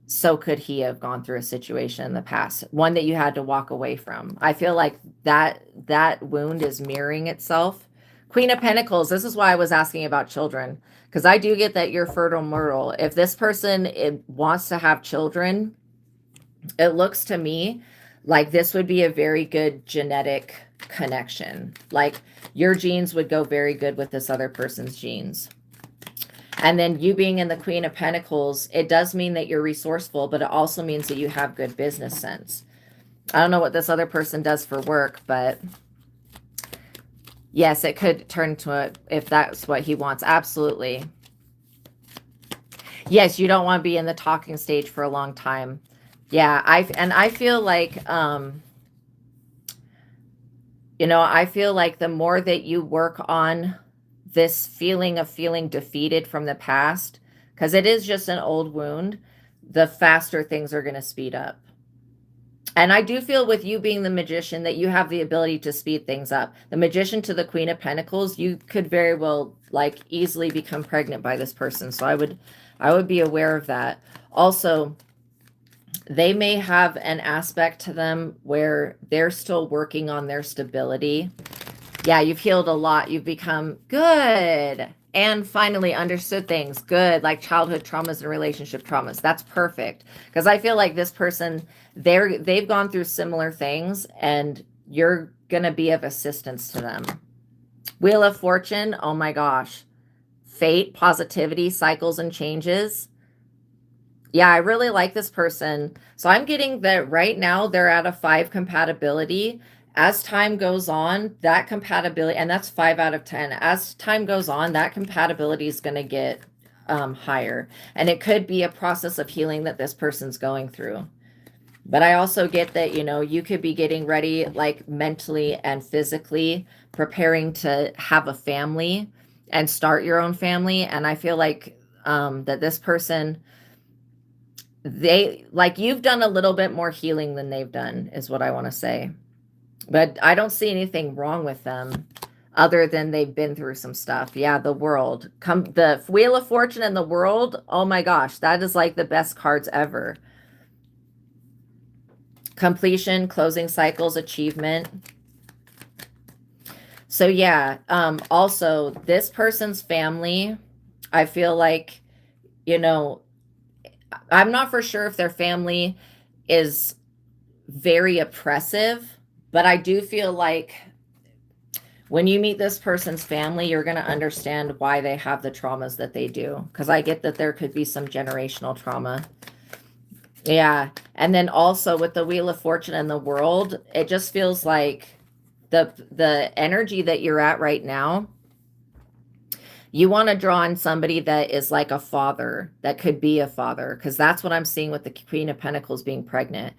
So could he have gone through a situation in the past, one that you had to walk away from. I feel like that wound is mirroring itself. Queen of Pentacles, this is why I was asking about children, because I do get that you're fertile myrtle. If this person wants to have children, it looks to me like this would be a very good genetic connection. Like your genes would go very good with this other person's genes. And then you being in the Queen of Pentacles, it does mean that you're resourceful, but it also means that you have good business sense. I don't know what this other person does for work, but yes, it could turn to it if that's what he wants. Absolutely. Yes, you don't want to be in the talking stage for a long time. Yeah, I feel like I feel like the more that you work on this feeling of feeling defeated from the past, because it is just an old wound, the faster things are going to speed up. And I do feel with you being the Magician that you have the ability to speed things up. The Magician to the Queen of Pentacles, you could very well like easily become pregnant by this person. So I would be aware of that. Also, they may have an aspect to them where they're still working on their stability. Yeah, you've healed a lot. You've become good and finally understood things. Good, like childhood traumas and relationship traumas. That's perfect. Because I feel like this person, they've gone through similar things, and you're going to be of assistance to them. Wheel of Fortune, oh my gosh. Fate, positivity, cycles and changes. Yeah, I really like this person. So I'm getting that right now they're at a 5 compatibility. As time goes on, that compatibility, and that's 5 out of 10. As time goes on, that compatibility is going to get higher. And it could be a process of healing that this person's going through. But I also get that, you could be getting ready, like mentally and physically, preparing to have a family and start your own family. And I feel like that this person, you've done a little bit more healing than they've done, is what I want to say. But I don't see anything wrong with them other than they've been through some stuff. Yeah, the World. The Wheel of Fortune and the World. Oh my gosh, that is like the best cards ever. Completion, closing cycles, achievement. So yeah, also this person's family, I feel like, I'm not for sure if their family is very oppressive, but I do feel like when you meet this person's family, you're going to understand why they have the traumas that they do. Because I get that there could be some generational trauma. Yeah. And then also with the Wheel of Fortune and the World, it just feels like the energy that you're at right now, you want to draw on somebody that is like a father, that could be a father, because that's what I'm seeing with the Queen of Pentacles being pregnant.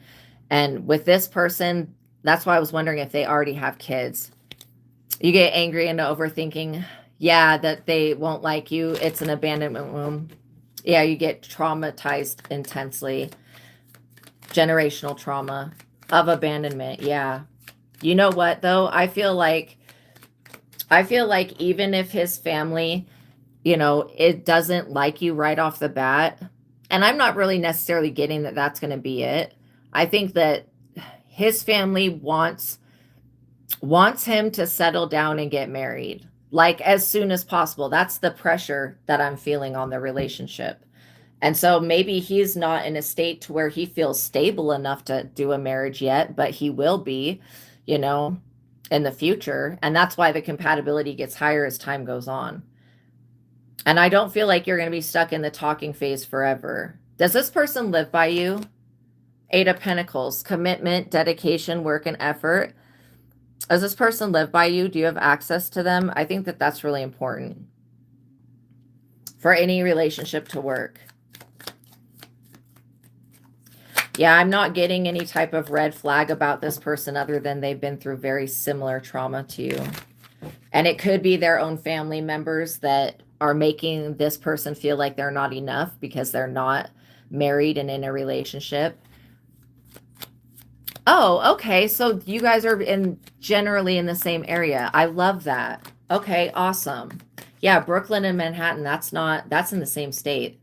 And with this person, that's why I was wondering if they already have kids. You get angry and overthinking. Yeah, that they won't like you. It's an abandonment wound. Yeah, you get traumatized intensely. Generational trauma of abandonment. Yeah. You know what, though? I feel like even if his family, it doesn't like you right off the bat, and I'm not really necessarily getting that that's going to be it. I think that his family wants him to settle down and get married, like as soon as possible. That's the pressure that I'm feeling on the relationship. And so maybe he's not in a state to where he feels stable enough to do a marriage yet, but he will be, in the future. And that's why the compatibility gets higher as time goes on. And I don't feel like you're going to be stuck in the talking phase forever. Does this person live by you? 8 of Pentacles, commitment, dedication, work, and effort. Does this person live by you? Do you have access to them? I think that that's really important for any relationship to work. Yeah, I'm not getting any type of red flag about this person other than they've been through very similar trauma to you. And it could be their own family members that are making this person feel like they're not enough because they're not married and in a relationship. Oh, okay. So you guys are generally in the same area. I love that. Okay, awesome. Yeah, Brooklyn and Manhattan, that's in the same state.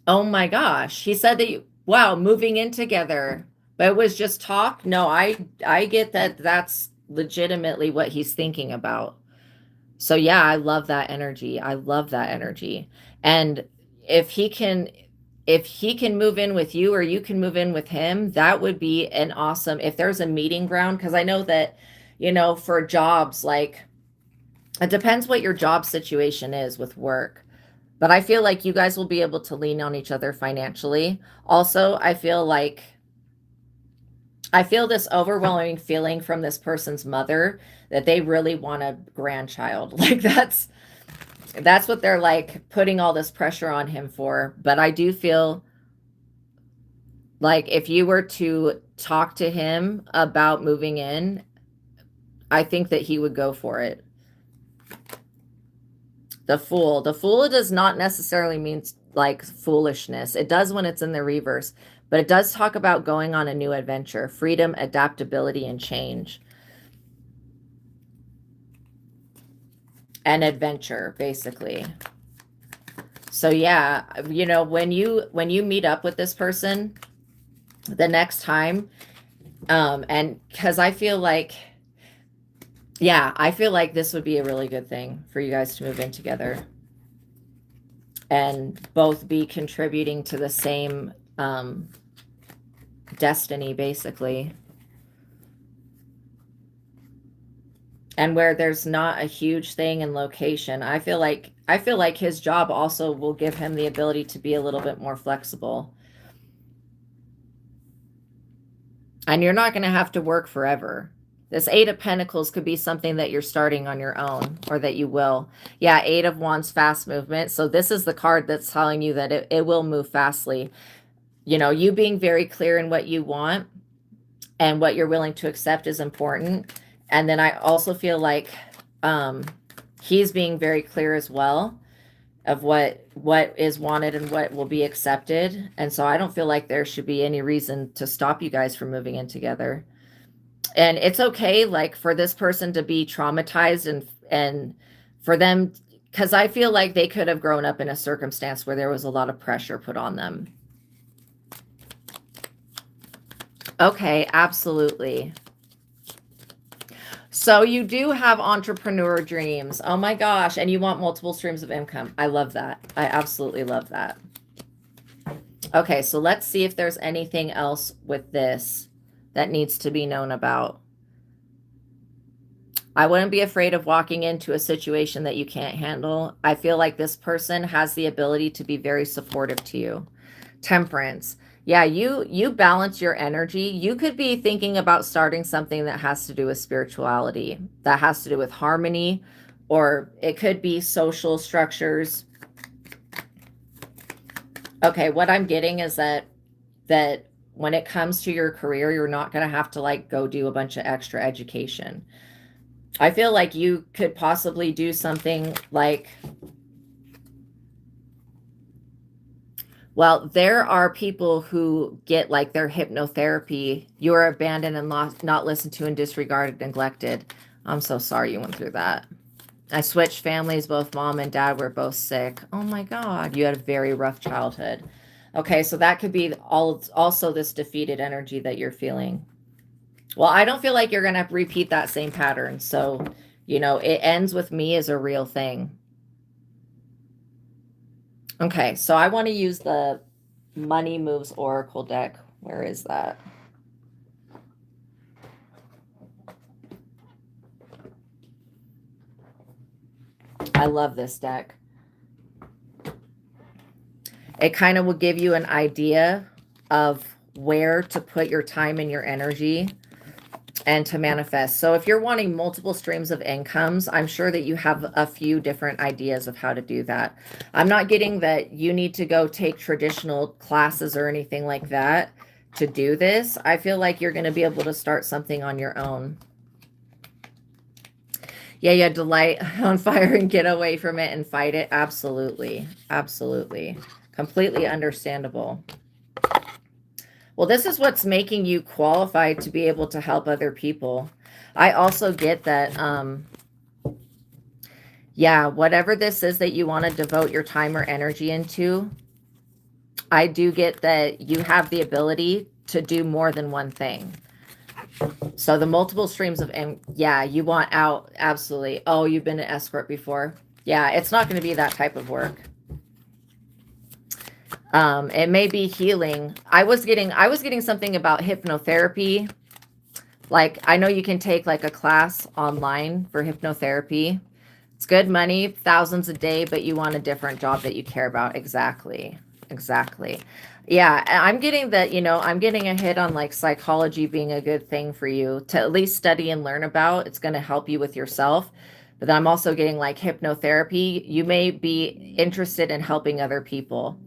Oh my gosh. He said that wow, moving in together. But it was just talk? No, I get that that's legitimately what he's thinking about. So yeah, I love that energy. I love that energy. And if he can move in with you or you can move in with him, that would be an awesome, if there's a meeting ground, because I know that, for jobs, like it depends what your job situation is with work. But I feel like you guys will be able to lean on each other financially. Also, I feel this overwhelming feeling from this person's mother that they really want a grandchild. Like that's what they're like putting all this pressure on him for. But I do feel like if you were to talk to him about moving in, I think that he would go for it. The Fool. The Fool does not necessarily mean like foolishness. It does when it's in the reverse, but it does talk about going on a new adventure, freedom, adaptability, and change. An adventure, basically. So yeah, when you meet up with this person the next time, and because I feel like this would be a really good thing for you guys to move in together and both be contributing to the same destiny, basically. And where there's not a huge thing in location, I feel like his job also will give him the ability to be a little bit more flexible. And you're not going to have to work forever. This Eight of Pentacles could be something that you're starting on your own, or that you will. Yeah, Eight of Wands, fast movement. So this is the card that's telling you that it will move fastly. You being very clear in what you want and what you're willing to accept is important. And then I also feel like he's being very clear as well of what is wanted and what will be accepted. And so I don't feel like there should be any reason to stop you guys from moving in together. And it's okay, like, for this person to be traumatized and for them, because I feel like they could have grown up in a circumstance where there was a lot of pressure put on them. Okay, absolutely. So you do have entrepreneur dreams. Oh my gosh. And you want multiple streams of income. I love that. I absolutely love that. Okay, so let's see if there's anything else with this that needs to be known about. I wouldn't be afraid of walking into a situation that you can't handle. I feel like this person has the ability to be very supportive to you. Temperance. Yeah, you balance your energy. You could be thinking about starting something that has to do with spirituality, that has to do with harmony, or it could be social structures. Okay, what I'm getting is that when it comes to your career, you're not going to have to like go do a bunch of extra education. I feel like you could possibly do something like, well, there are people who get like their hypnotherapy. You are abandoned and not listened to and disregarded, neglected. I'm so sorry you went through that. I switched families. Both mom and dad were both sick. Oh my God. You had a very rough childhood. Okay, so that could be also this defeated energy that you're feeling. Well, I don't feel like you're going to repeat that same pattern. So, it ends with me is a real thing. Okay, so I want to use the Money Moves Oracle deck. Where is that? I love this deck. It kind of will give you an idea of where to put your time and your energy. and to manifest. So if you're wanting multiple streams of incomes, I'm sure that you have a few different ideas of how to do that. I'm not getting that you need to go take traditional classes or anything like that to do this. I feel like you're going to be able to start something on your own. Yeah, you had to light on fire and get away from it and fight it. Absolutely. Absolutely. Completely understandable. Well, this is what's making you qualified to be able to help other people. I also get that, yeah, whatever this is that you want to devote your time or energy into, I do get that you have the ability to do more than one thing. So the multiple streams of, and yeah, you want out. Absolutely. Oh, you've been an escort before. Yeah, it's not going to be that type of work. It may be healing. I was getting something about hypnotherapy. Like, I know you can take like a class online for hypnotherapy. It's good money, thousands a day, but you want a different job that you care about. Exactly. Exactly. Yeah, I'm getting that, I'm getting a hit on like psychology being a good thing for you to at least study and learn about. It's going to help you with yourself. But then I'm also getting like hypnotherapy. You may be interested in helping other people.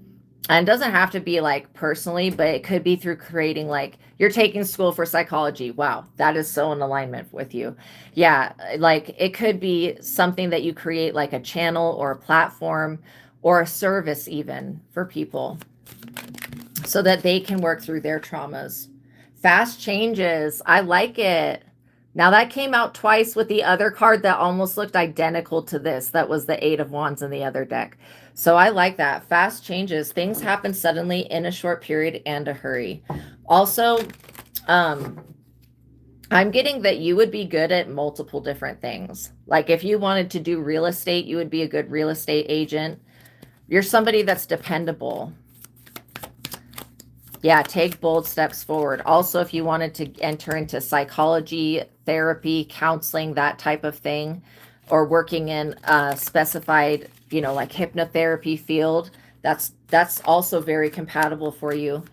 And it doesn't have to be like personally, but it could be through creating, like, you're taking school for psychology. Wow, that is so in alignment with you. Yeah, like it could be something that you create, like a channel or a platform or a service even for people so that they can work through their traumas. Fast changes. I like it. Now that came out twice with the other card that almost looked identical to this. That was the Eight of Wands in the other deck. So I like that. Fast changes. Things happen suddenly in a short period and a hurry. Also, I'm getting that you would be good at multiple different things. Like if you wanted to do real estate, you would be a good real estate agent. You're somebody that's dependable. Yeah, take bold steps forward. Also, if you wanted to enter into psychology, therapy, counseling, that type of thing, or working in a specified, like hypnotherapy field, that's also very compatible for you.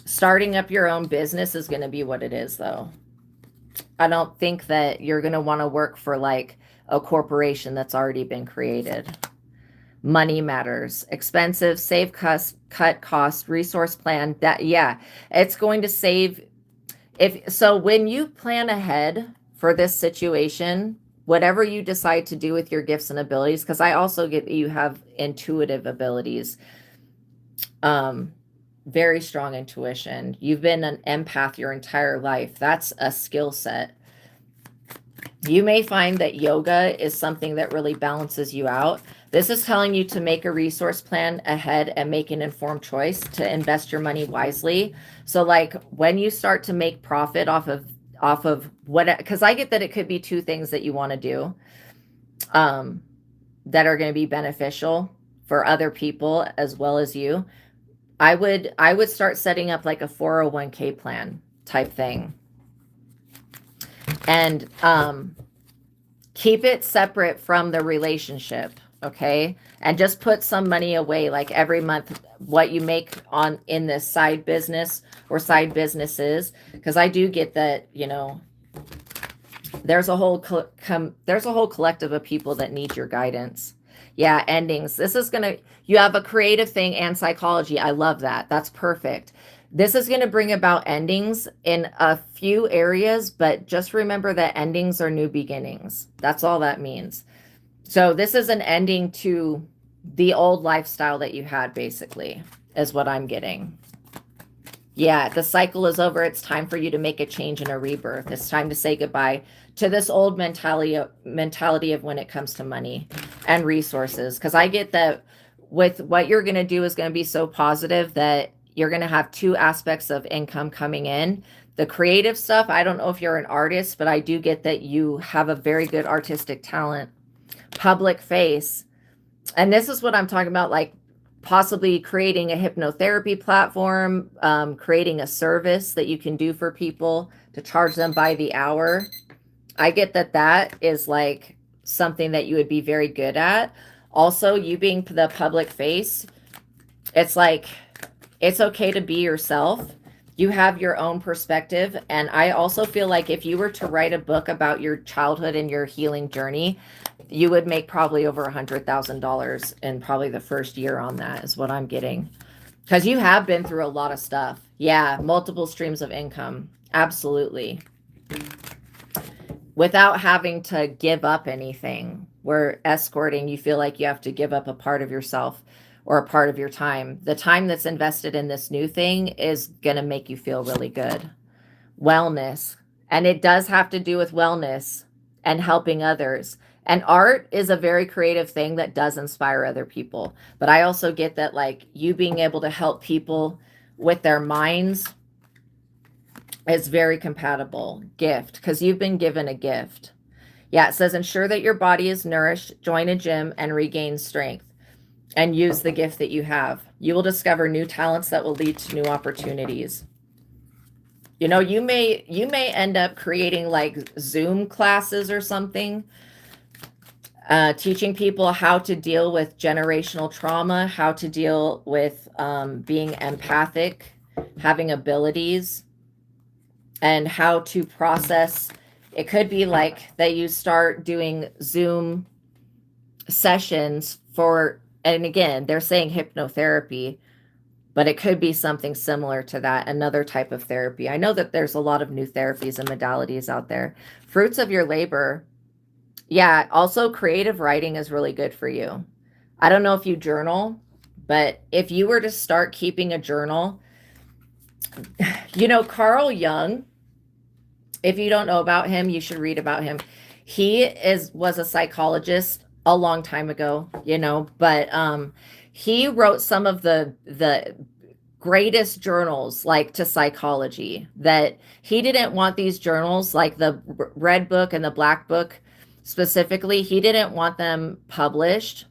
Starting up your own business is going to be what it is, though. I don't think that you're going to want to work for like a corporation that's already been created. Money matters. Expensive, save cut cost, resource plan. That, yeah, it's going to save. So when you plan ahead for this situation, whatever you decide to do with your gifts and abilities, because I also get you have intuitive abilities, very strong intuition. You've been an empath your entire life. That's a skill set. You may find that yoga is something that really balances you out. This is telling you to make a resource plan ahead and make an informed choice to invest your money wisely. So like when you start to make profit off of what, because I get that it could be two things that you want to do that are going to be beneficial for other people as well as you. I would start setting up like a 401k plan type thing. And keep it separate from the relationship, okay? And just put some money away, like every month, what you make in this side business or side businesses, because I do get that, there's a whole collective of people that need your guidance. Yeah, endings. This is you have a creative thing and psychology. I love that. That's perfect. This is going to bring about endings in a few areas, but just remember that endings are new beginnings. That's all that means. So this is an ending to the old lifestyle that you had, basically, is what I'm getting. Yeah, the cycle is over. It's time for you to make a change and a rebirth. It's time to say goodbye to this old mentality of when it comes to money and resources. Because I get that with what you're going to do is going to be so positive that you're going to have two aspects of income coming in. The creative stuff, I don't know if you're an artist, but I do get that you have a very good artistic talent. Public face. And this is what I'm talking about, like possibly creating a hypnotherapy platform, creating a service that you can do for people to charge them by the hour. I get that is like something that you would be very good at. Also, you being the public face, it's like, it's okay to be yourself. You have your own perspective. And I also feel like if you were to write a book about your childhood and your healing journey, you would make probably over $100,000 in probably the first year on that, is what I'm getting. Because you have been through a lot of stuff. Yeah, multiple streams of income. Absolutely. Without having to give up anything. Where escorting, you feel like you have to give up a part of yourself or a part of your time. The time that's invested in this new thing is going to make you feel really good. Wellness. And it does have to do with wellness and helping others. And art is a very creative thing that does inspire other people. But I also get that, like, you being able to help people with their minds is very compatible. Gift, because you've been given a gift. Yeah, it says ensure that your body is nourished, join a gym, and regain strength. And use the gift that you have. You will discover new talents that will lead to new opportunities. You know, you may end up creating like Zoom classes or something, teaching people how to deal with generational trauma, how to deal with being empathic, having abilities, and how to process. It could be like that you start doing Zoom sessions for, and again, they're saying hypnotherapy, but it could be something similar to that, another type of therapy. I know that there's a lot of new therapies and modalities out there. Fruits of your labor. Yeah, also creative writing is really good for you. I don't know if you journal, but if you were to start keeping a journal, you know, Carl Jung, if you don't know about him, you should read about him. He was a psychologist a long time ago, you know, but he wrote some of the greatest journals like to psychology, that he didn't want these journals like the red book and the black book specifically. He didn't want them published,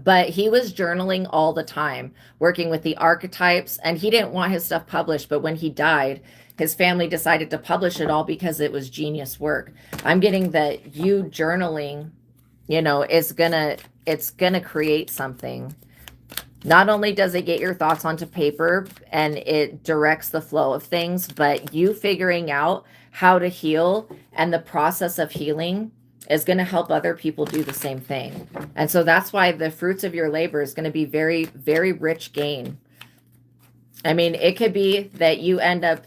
but he was journaling all the time, working with the archetypes, and he didn't want his stuff published. But when he died, his family decided to publish it all because it was genius work. I'm getting that you journaling, you know, it's gonna create something. Not only does it get your thoughts onto paper and it directs the flow of things, but you figuring out how to heal and the process of healing is going to help other people do the same thing. And so that's why the fruits of your labor is going to be very, very rich gain. I mean, it could be that you end up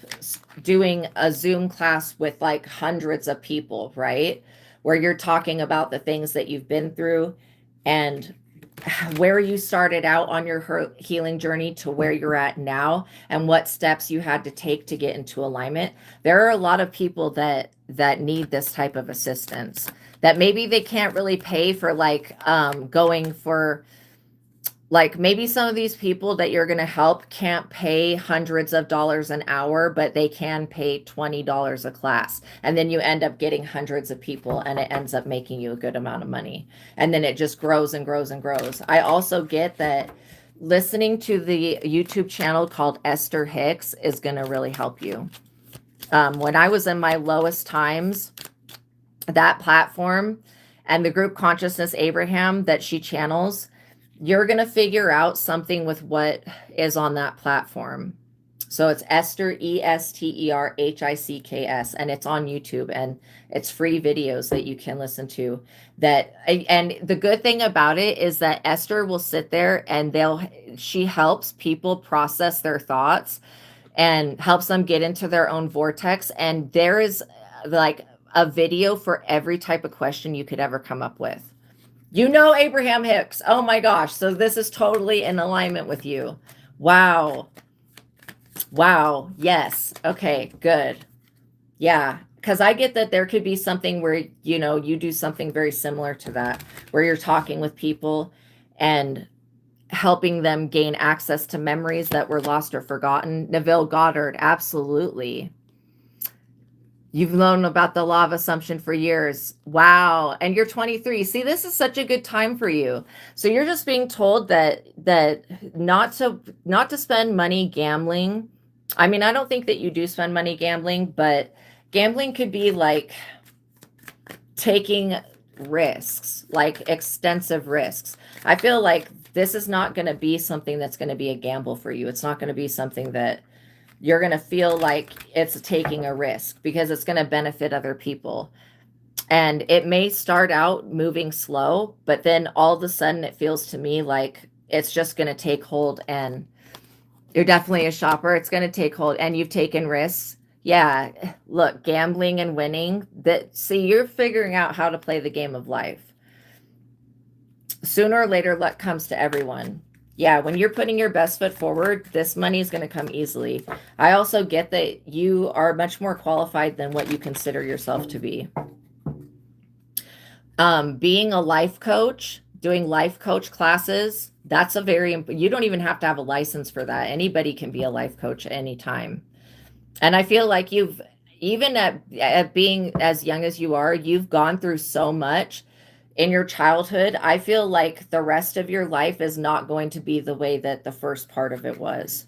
doing a Zoom class with like hundreds of people, right? Where you're talking about the things that you've been through and where you started out on your healing journey to where you're at now and what steps you had to take to get into alignment. There are a lot of people that need this type of assistance, that maybe they can't really pay for, like going for, like, maybe some of these people that you're going to help can't pay hundreds of dollars an hour, but they can pay $20 a class. And then you end up getting hundreds of people and it ends up making you a good amount of money. And then it just grows and grows and grows. I also get that listening to the YouTube channel called Esther Hicks is going to really help you. When I was in my lowest times, that platform and the group Consciousness Abraham that she channels, you're going to figure out something with what is on that platform. So it's Esther, ESTERHICKS, and it's on YouTube, and it's free videos that you can listen to. And the good thing about it is that Esther will sit there and she helps people process their thoughts and helps them get into their own vortex. And there is like a video for every type of question you could ever come up with. You know, Abraham Hicks. Oh my gosh. So this is totally in alignment with you. Wow. Wow. Yes. Okay, good. Yeah. Because I get that there could be something where, you know, you do something very similar to that, where you're talking with people and helping them gain access to memories that were lost or forgotten. Neville Goddard. Absolutely. You've known about the law of assumption for years. Wow. And you're 23. See, this is such a good time for you. So you're just being told that not to spend money gambling. I mean, I don't think that you do spend money gambling, but gambling could be like taking risks, like extensive risks. I feel like this is not going to be something that's going to be a gamble for you. It's not going to be something that you're going to feel like it's taking a risk because it's going to benefit other people. And it may start out moving slow, but then all of a sudden it feels to me like it's just going to take hold, and you're definitely a shopper. It's going to take hold, and you've taken risks. Yeah, look, gambling and winning, see, you're figuring out how to play the game of life. Sooner or later, luck comes to everyone. Yeah, when you're putting your best foot forward, this money is going to come easily. I also get that you are much more qualified than what you consider yourself to be. Being a life coach, doing life coach classes, that's a very, you don't even have to have a license for that. Anybody can be a life coach at any time. And I feel like you've, even at being as young as you are, you've gone through so much in your childhood. I feel like the rest of your life is not going to be the way that the first part of it was.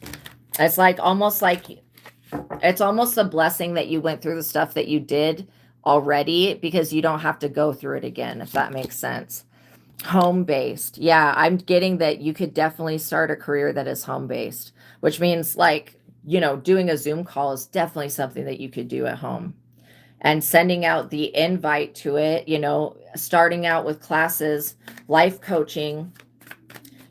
It's like it's almost a blessing that you went through the stuff that you did already, because you don't have to go through it again, if that makes sense. Home-based. Yeah, I'm getting that you could definitely start a career that is home-based, which means like, doing a Zoom call is definitely something that you could do at home. And sending out the invite to it, starting out with classes, life coaching.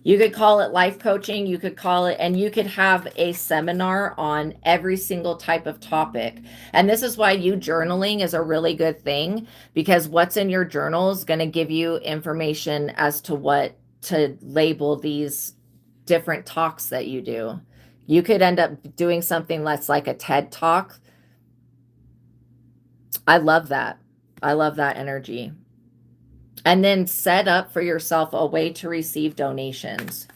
You could call it life coaching, you could call it, and you could have a seminar on every single type of topic. And this is why journaling is a really good thing, because what's in your journal is going to give you information as to what to label these different talks that you do. You could end up doing something that's like a TED Talk. I love that. I love that energy. And then set up for yourself a way to receive donations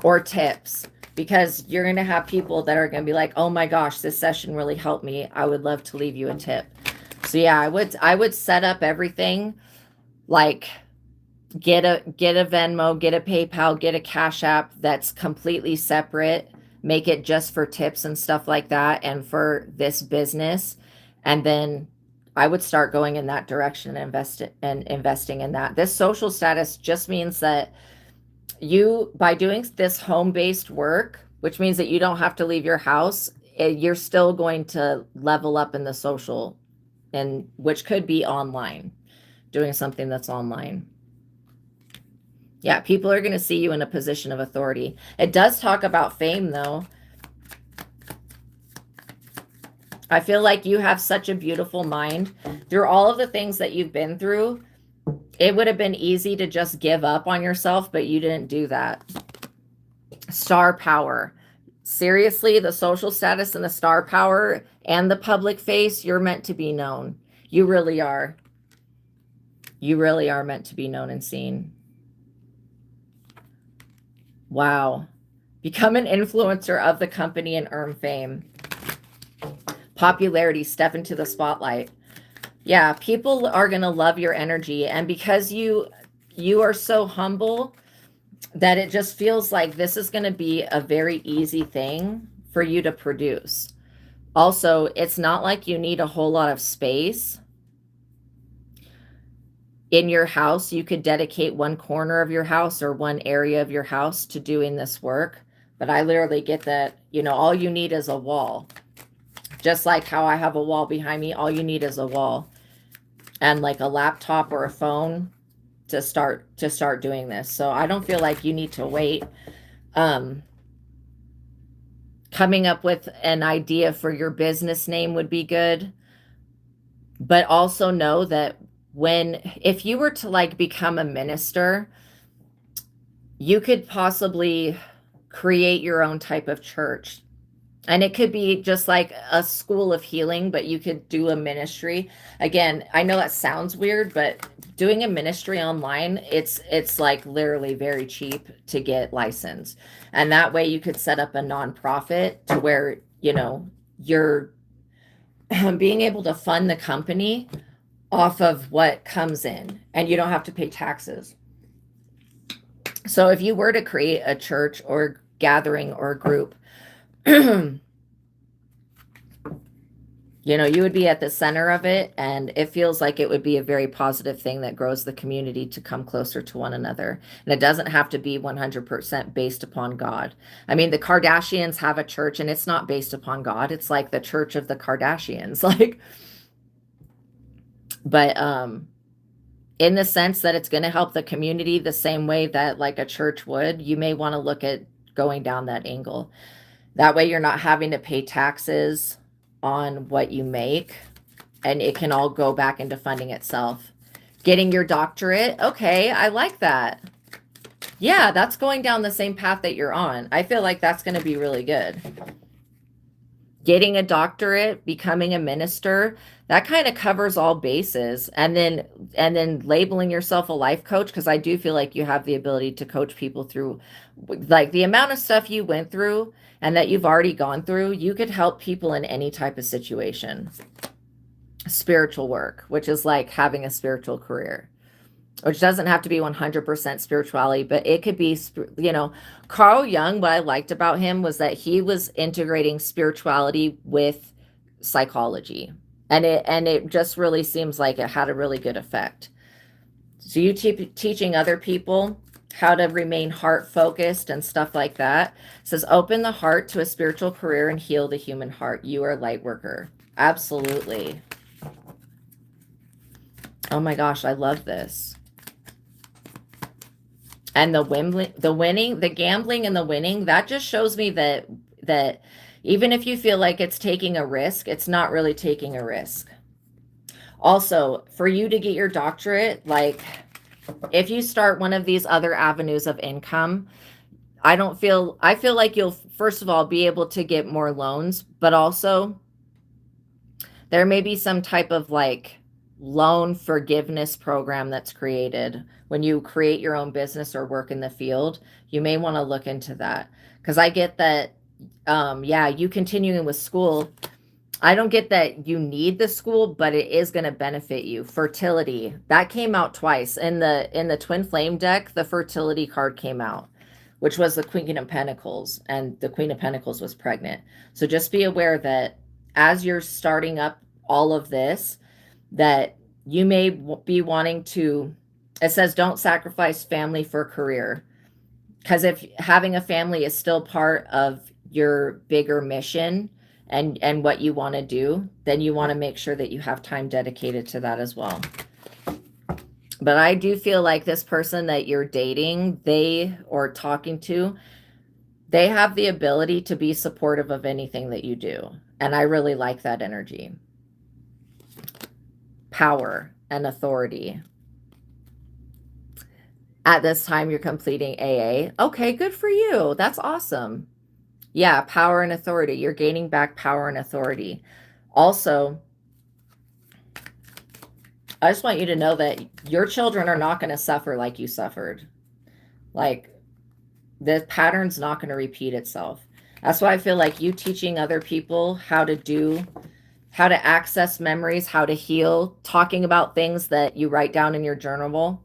or tips, because you're going to have people that are going to be like, oh my gosh, this session really helped me. I would love to leave you a tip. So yeah, I would set up everything like get a Venmo, get a PayPal, get a Cash App that's completely separate, make it just for tips and stuff like that, and for this business. And then I would start going in that direction and investing in that. This social status just means that by doing this home-based work, which means that you don't have to leave your house, you're still going to level up in the social, and which could be online, doing something that's online. Yeah, people are going to see you in a position of authority. It does talk about fame, though. I feel like you have such a beautiful mind. Through all of the things that you've been through, it would have been easy to just give up on yourself, but you didn't do that. Star power. Seriously, the social status and the star power and the public face, you're meant to be known. You really are. You really are meant to be known and seen. Wow. Become an influencer of the company and earn fame. Popularity, step into the spotlight. Yeah, people are going to love your energy. And because you are so humble, that it just feels like this is going to be a very easy thing for you to produce. Also, it's not like you need a whole lot of space in your house. You could dedicate one corner of your house or one area of your house to doing this work. But I literally get that, all you need is a wall. Just like how I have a wall behind me, all you need is a wall and like a laptop or a phone to start doing this. So I don't feel like you need to wait. Coming up with an idea for your business name would be good. But also know that if you were to like become a minister, you could possibly create your own type of church. And it could be just like a school of healing, but you could do a ministry. Again, I know that sounds weird, but doing a ministry online, it's like literally very cheap to get licensed. And that way you could set up a nonprofit to where, you're being able to fund the company off of what comes in, and you don't have to pay taxes. So if you were to create a church or gathering or group, You know, you would be at the center of it, and it feels like it would be a very positive thing that grows the community to come closer to one another. And it doesn't have to be 100% based upon God. I mean, the Kardashians have a church, and it's not based upon God. It's like the church of the Kardashians. Like, but in the sense that it's going to help the community the same way that like a church would, you may want to look at going down that angle. That way you're not having to pay taxes on what you make, and it can all go back into funding itself. Getting your doctorate, okay, I like that. Yeah, that's going down the same path that you're on. I feel like that's going to be really good. Getting a doctorate, becoming a minister, that kind of covers all bases. And then labeling yourself a life coach, because I do feel like you have the ability to coach people through, like, the amount of stuff you went through and that you've already gone through. You could help people in any type of situation. Spiritual work, which is like having a spiritual career, which doesn't have to be 100% spirituality, but it could be, you know, Carl Jung, what I liked about him was that he was integrating spirituality with psychology. And it just really seems like it had a really good effect. So you teaching other people how to remain heart focused and stuff like that. It says, open the heart to a spiritual career and heal the human heart. You are a light worker. Absolutely. Oh my gosh, I love this. And the winning, the gambling and the winning, that just shows me that even if you feel like it's taking a risk, it's not really taking a risk. Also, for you to get your doctorate, like, if you start one of these other avenues of income, I feel like you'll, first of all, be able to get more loans, but also there may be some type of like loan forgiveness program that's created when you create your own business or work in the field. You may want to look into that, because I get that, yeah, you continuing with school, I don't get that you need the school, but it is going to benefit you. Fertility, that came out twice in the twin flame deck. The fertility card came out, which was the Queen of Pentacles, and the Queen of Pentacles was pregnant. So just be aware that as you're starting up all of this, that you may be wanting to, it says, don't sacrifice family for career. Because if having a family is still part of your bigger mission and what you want to do, then you want to make sure that you have time dedicated to that as well. But I do feel like this person that you're dating, or talking to, they have the ability to be supportive of anything that you do. And I really like that energy. Power and authority. At this time, you're completing AA. Okay, good for you. That's awesome. Yeah, power and authority. You're gaining back power and authority. Also, I just want you to know that your children are not going to suffer like you suffered. Like, the pattern's not going to repeat itself. That's why I feel like you teaching other people how to access memories, how to heal, talking about things that you write down in your journal.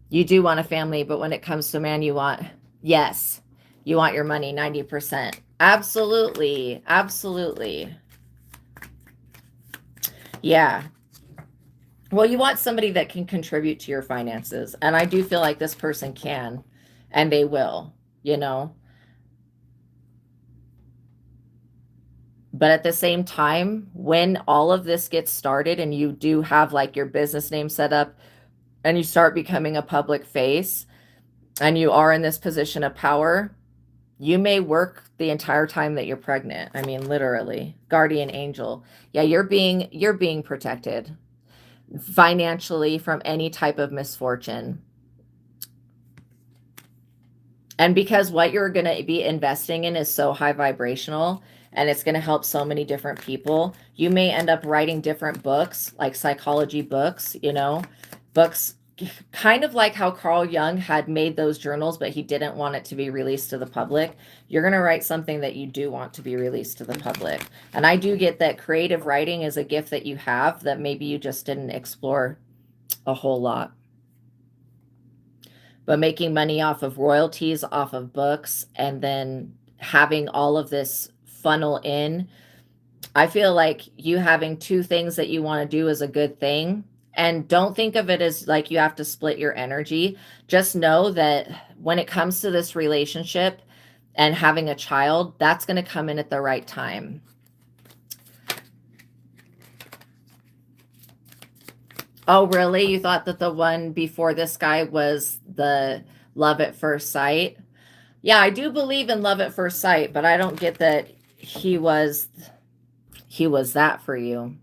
You do want a family, but when it comes to man, you want your money 90%. Absolutely. Absolutely. Yeah. Well, you want somebody that can contribute to your finances. And I do feel like this person can, and they will, you know. But at the same time, when all of this gets started and you do have like your business name set up and you start becoming a public face and you are in this position of power, you may work the entire time that you're pregnant. I mean, literally. Guardian angel. Yeah, you're being protected financially from any type of misfortune. And because what you're going to be investing in is so high vibrational and it's going to help so many different people, you may end up writing different books, like psychology books, you know, books kind of like how Carl Jung had made those journals, but he didn't want it to be released to the public. You're going to write something that you do want to be released to the public. And I do get that creative writing is a gift that you have that maybe you just didn't explore a whole lot. But making money off of royalties, off of books, and then having all of this funnel in I feel like you having two things that you want to do is a good thing. And don't think of it as like you have to split your energy. Just know that when it comes to this relationship and having a child, that's going to come in at the right time. Oh, really? You thought that the one before this guy was the love at first sight? Yeah, I do believe in love at first sight, but I don't get that he was that for you.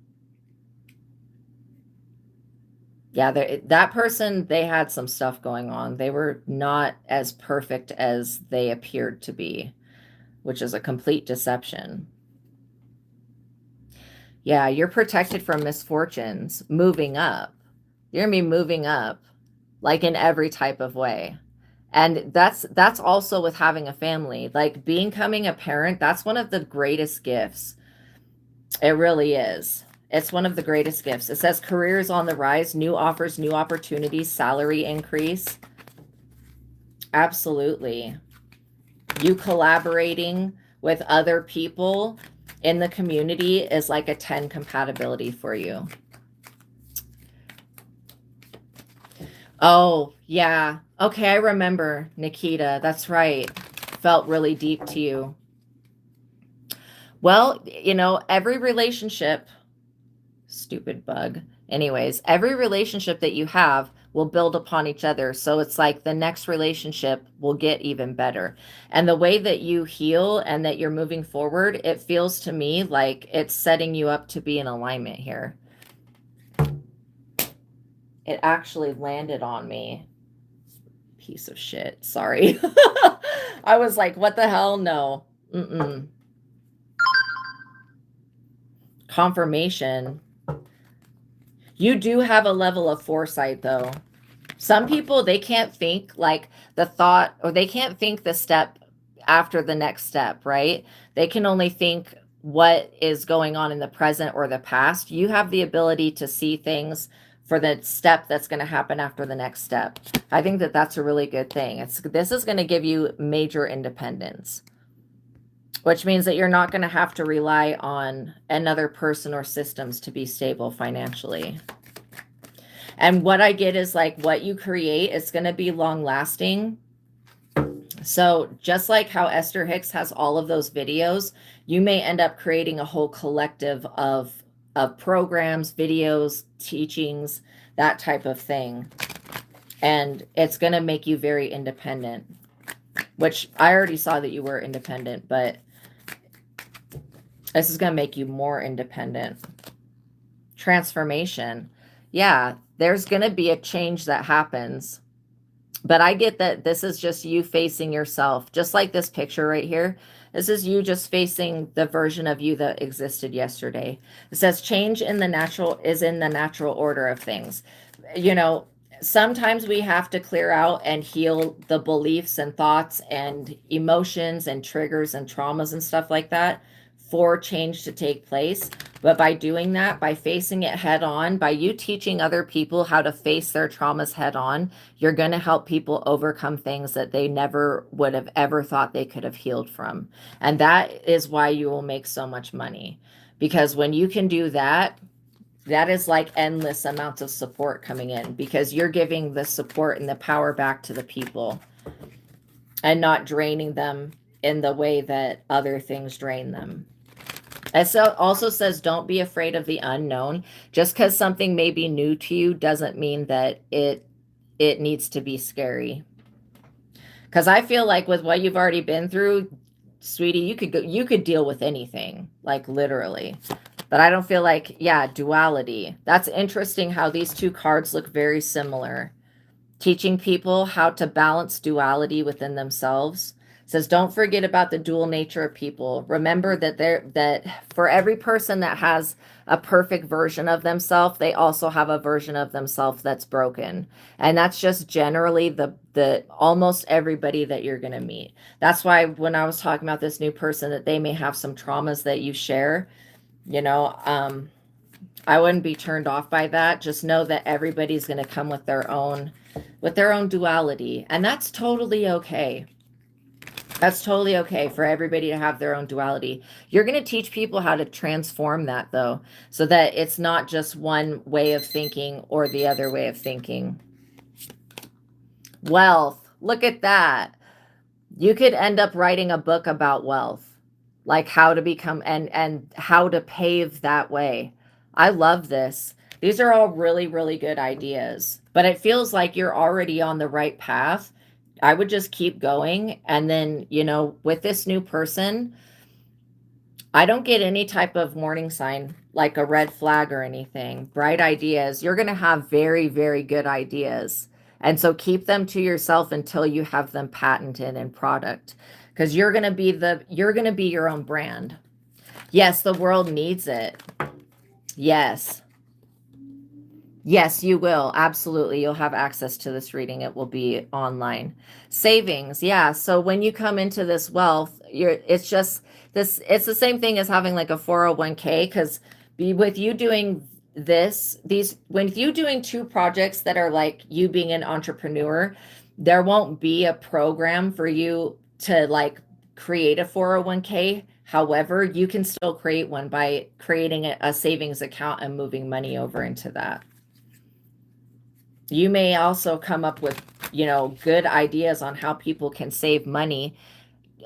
Yeah, that person, they had some stuff going on. They were not as perfect as they appeared to be, which is a complete deception. Yeah, you're protected from misfortunes, moving up. You're going to be moving up, like in every type of way. And that's also with having a family. Like becoming a parent, that's one of the greatest gifts. It really is. It's one of the greatest gifts. It says careers on the rise, new offers, new opportunities, salary increase. Absolutely. You collaborating with other people in the community is like a 10 compatibility for you. Oh, yeah. Okay, I remember, Nikita. That's right. Felt really deep to you. Well, you know, every relationship, stupid bug. Anyways, every relationship that you have will build upon each other. So it's like the next relationship will get even better. And the way that you heal and that you're moving forward, it feels to me like it's setting you up to be in alignment here. It actually landed on me. Piece of shit. Sorry. I was like, what the hell? No. Mm-mm. Confirmation. You do have a level of foresight, though. Some people, they can't think like the thought, or they can't think the step after the next step, right? They can only think what is going on in the present or the past. You have the ability to see things for the step that's going to happen after the next step. I think that that's a really good thing. This is going to give you major independence, which means that you're not going to have to rely on another person or systems to be stable financially. And what I get is like what you create is going to be long lasting. So just like how Esther Hicks has all of those videos, you may end up creating a whole collective of programs, videos, teachings, that type of thing. And it's going to make you very independent, which I already saw that you were independent, but this is going to make you more independent. Transformation. Yeah, there's going to be a change that happens. But I get that this is just you facing yourself, just like this picture right here. This is you just facing the version of you that existed yesterday. It says change in the natural is in the natural order of things. You know, sometimes we have to clear out and heal the beliefs and thoughts and emotions and triggers and traumas and stuff like that for change to take place. But by doing that, by facing it head on, by you teaching other people how to face their traumas head on, you're going to help people overcome things that they never would have ever thought they could have healed from. And that is why you will make so much money. Because when you can do that, that is like endless amounts of support coming in, because you're giving the support and the power back to the people and not draining them in the way that other things drain them. It also says, don't be afraid of the unknown. Just because something may be new to you doesn't mean that it needs to be scary. Because I feel like with what you've already been through, sweetie, you could deal with anything, like literally. But I don't feel like, yeah, duality. That's interesting how these two cards look very similar. Teaching people how to balance duality within themselves. It says, don't forget about the dual nature of people. Remember that for every person that has a perfect version of themselves, they also have a version of themselves that's broken. And that's just generally the almost everybody that you're going to meet. That's why when I was talking about this new person, that they may have some traumas that you share, you know, I wouldn't be turned off by that. Just know that everybody's going to come with their own duality, and that's totally okay. That's totally okay for everybody to have their own duality. You're going to teach people how to transform that, though, so that it's not just one way of thinking or the other way of thinking. Wealth. Look at that. You could end up writing a book about wealth, like how to become and how to pave that way. I love this. These are all really, really good ideas, but it feels like you're already on the right path. I would just keep going. And then, with this new person, I don't get any type of warning sign, like a red flag or anything. Bright ideas. You're going to have very, very good ideas. And so keep them to yourself until you have them patented and product, because you're going to be your own brand. Yes, the world needs it. Yes. Yes, you will. Absolutely. You'll have access to this reading. It will be online. Savings. Yeah. So when you come into this wealth, it's the same thing as having like a 401k, because with you doing when you doing two projects that are like you being an entrepreneur, there won't be a program for you to like create a 401k. However, you can still create one by creating a savings account and moving money over into that. You may also come up with, good ideas on how people can save money.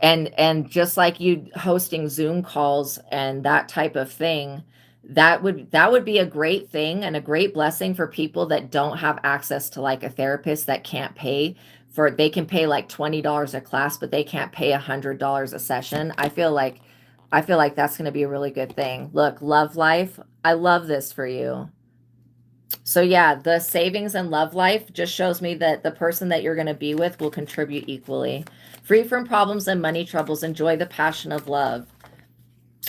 And just like you hosting Zoom calls and that type of thing, that would be a great thing and a great blessing for people that don't have access to like a therapist that can't pay for, they can pay like $20 a class, but they can't pay $100 a session. I feel like that's going to be a really good thing. Look, love life. I love this for you. So yeah, the savings and love life just shows me that the person that you're going to be with will contribute equally. Free from problems and money troubles, enjoy the passion of love.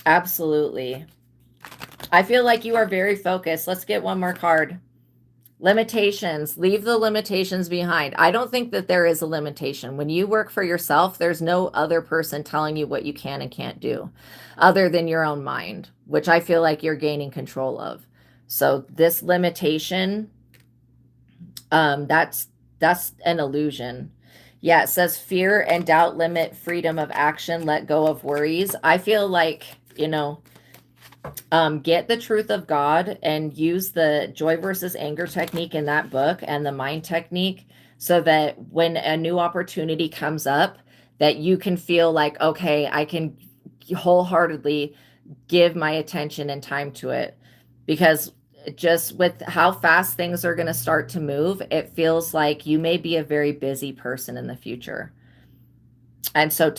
Absolutely. I feel like you are very focused. Let's get one more card. Limitations. Leave the limitations behind. I don't think that there is a limitation. When you work for yourself, there's no other person telling you what you can and can't do other than your own mind, which I feel like you're gaining control of. So this limitation, that's an illusion. Yeah, it says fear and doubt limit freedom of action, let go of worries. I feel like, get the truth of God and use the joy versus anger technique in that book and the mind technique, so that when a new opportunity comes up, that you can feel like, okay, I can wholeheartedly give my attention and time to it. Because just with how fast things are going to start to move, it feels like you may be a very busy person in the future. And so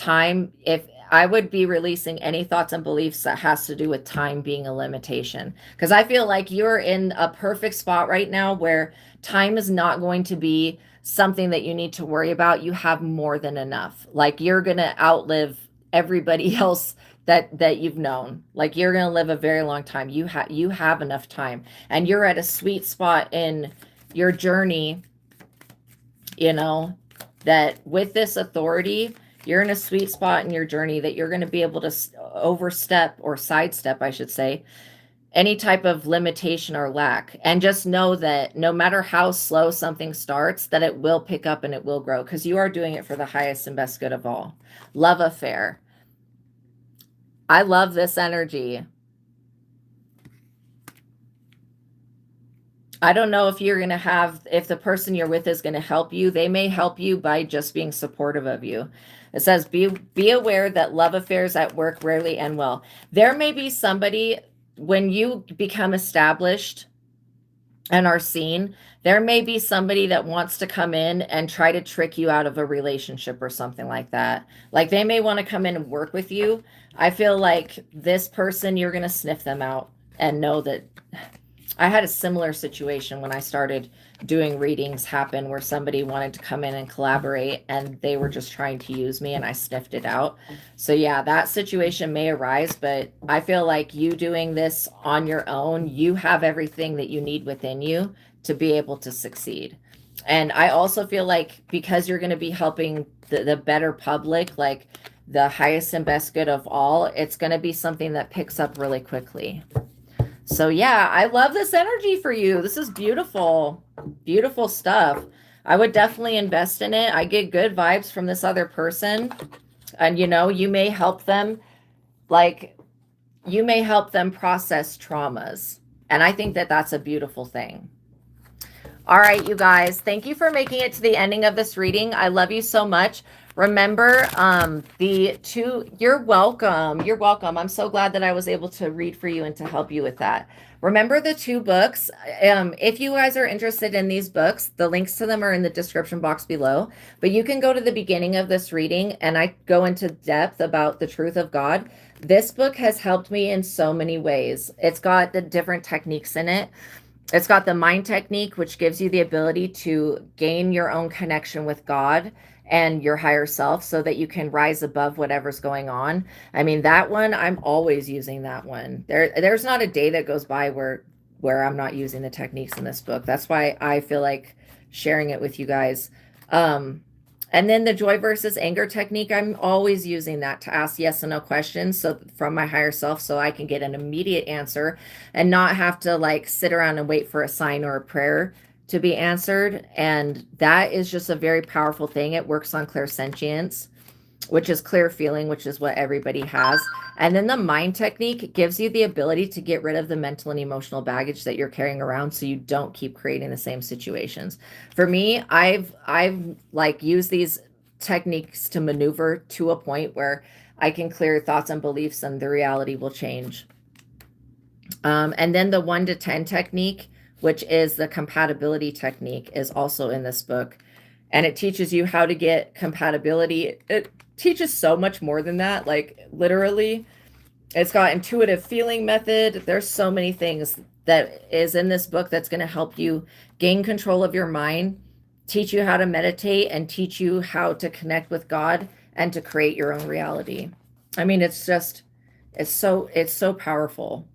if I would be releasing any thoughts and beliefs that has to do with time being a limitation, because I feel like you're in a perfect spot right now where time is not going to be something that you need to worry about. You have more than enough. Like you're going to outlive everybody else that you've known. Like you're going to live a very long time. You have enough time, and you're at a sweet spot in your journey, that with this authority, you're in a sweet spot in your journey that you're going to be able to overstep or sidestep, I should say, any type of limitation or lack. And just know that no matter how slow something starts, that it will pick up and it will grow, because you are doing it for the highest and best good of all. Love affair. I love this energy. I don't know if if the person you're with is going to help you. They may help you by just being supportive of you. It says, be aware that love affairs at work rarely end well. There may be somebody, when you become established and are seen, there may be somebody that wants to come in and try to trick you out of a relationship or something like that. Like they may want to come in and work with you. I feel like this person, you're going to sniff them out and know that. I had a similar situation when I started doing readings happen, where somebody wanted to come in and collaborate and they were just trying to use me, and I sniffed it out. So yeah, that situation may arise, but I feel like you doing this on your own, you have everything that you need within you to be able to succeed. And I also feel like because you're going to be helping the better public, like the highest and best good of all, it's going to be something that picks up really quickly. So yeah, I love this energy for you. This is beautiful, beautiful stuff. I would definitely invest in it. I get good vibes from this other person. And you may help them, like, you may help them process traumas. And I think that that's a beautiful thing. All right, you guys, thank you for making it to the ending of this reading. I love you so much. Remember, you're welcome. You're welcome. I'm so glad that I was able to read for you and to help you with that. Remember the 2 books. If you guys are interested in these books, the links to them are in the description box below. But you can go to the beginning of this reading and I go into depth about the truth of God. This book has helped me in so many ways. It's got the different techniques in it. It's got the mind technique, which gives you the ability to gain your own connection with God and your higher self so that you can rise above whatever's going on. I mean, that one, I'm always using that one. There's not a day that goes by where I'm not using the techniques in this book. That's why I feel like sharing it with you guys. And then the joy versus anger technique, I'm always using that to ask yes and no questions from my higher self so I can get an immediate answer and not have to like sit around and wait for a sign or a prayer to be answered. And that is just a very powerful thing. It works on clairsentience, which is clear feeling, which is what everybody has. And then the mind technique gives you the ability to get rid of the mental and emotional baggage that you're carrying around so you don't keep creating the same situations. For me, I've like used these techniques to maneuver to a point where I can clear thoughts and beliefs and the reality will change. And then the 1 to 10 technique, which is the compatibility technique, is also in this book. And it teaches you how to get compatibility. It teaches so much more than that. Like literally, it's got intuitive feeling method. There's so many things that is in this book that's going to help you gain control of your mind, teach you how to meditate, and teach you how to connect with God and to create your own reality. I mean, it's so powerful.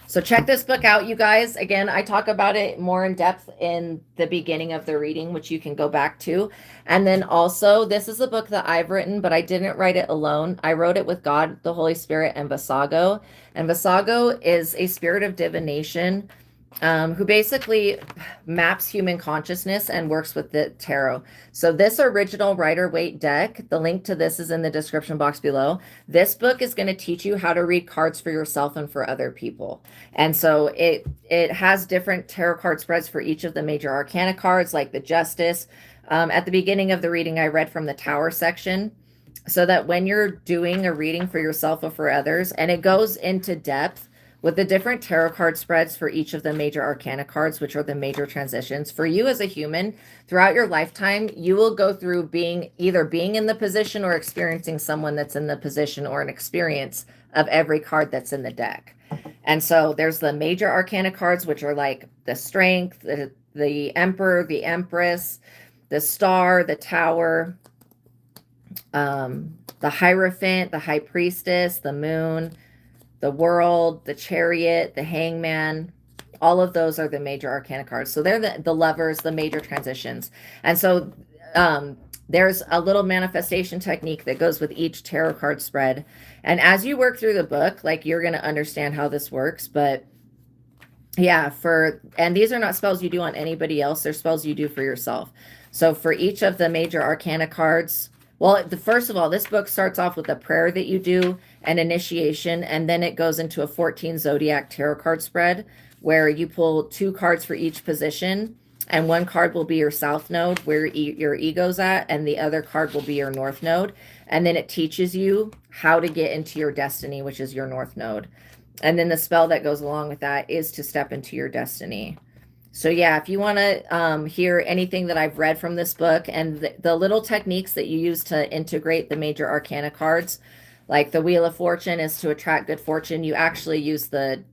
So check this book out, you guys. Again, I talk about it more in depth in the beginning of the reading, which you can go back to. And then also, this is a book that I've written, but I didn't write it alone. I wrote it with God, the Holy Spirit, and Vassago. And Vassago is a spirit of divination who basically maps human consciousness and works with the tarot. So this original Rider-Waite deck, the link to this is in the description box below. This book is going to teach you how to read cards for yourself and for other people. And so it has different tarot card spreads for each of the major arcana cards, like the Justice. At the beginning of the reading, I read from the Tower section, so that when you're doing a reading for yourself or for others, and it goes into depth with the different tarot card spreads for each of the major arcana cards, which are the major transitions. For you as a human, throughout your lifetime, you will go through either being in the position or experiencing someone that's in the position or an experience of every card that's in the deck. And so there's the major arcana cards, which are like the Strength, the Emperor, the Empress, the Star, the Tower, the Hierophant, the High Priestess, the Moon, the World, the Chariot, the Hangman. All of those are the major arcana cards. So they're the Lovers, the major transitions. And so there's a little manifestation technique that goes with each tarot card spread. And as you work through the book, like, you're going to understand how this works. But yeah, and these are not spells you do on anybody else. They're spells you do for yourself. So for each of the major arcana cards, well, first of all, this book starts off with a prayer that you do, an initiation, and then it goes into a 14 zodiac tarot card spread where you pull 2 cards for each position, and 1 card will be your south node where your ego's at, and the other card will be your north node. And then it teaches you how to get into your destiny, which is your north node. And then the spell that goes along with that is to step into your destiny. So yeah, if you want to hear anything that I've read from this book and the little techniques that you use to integrate the major arcana cards, like the Wheel of Fortune is to attract good fortune. You actually use the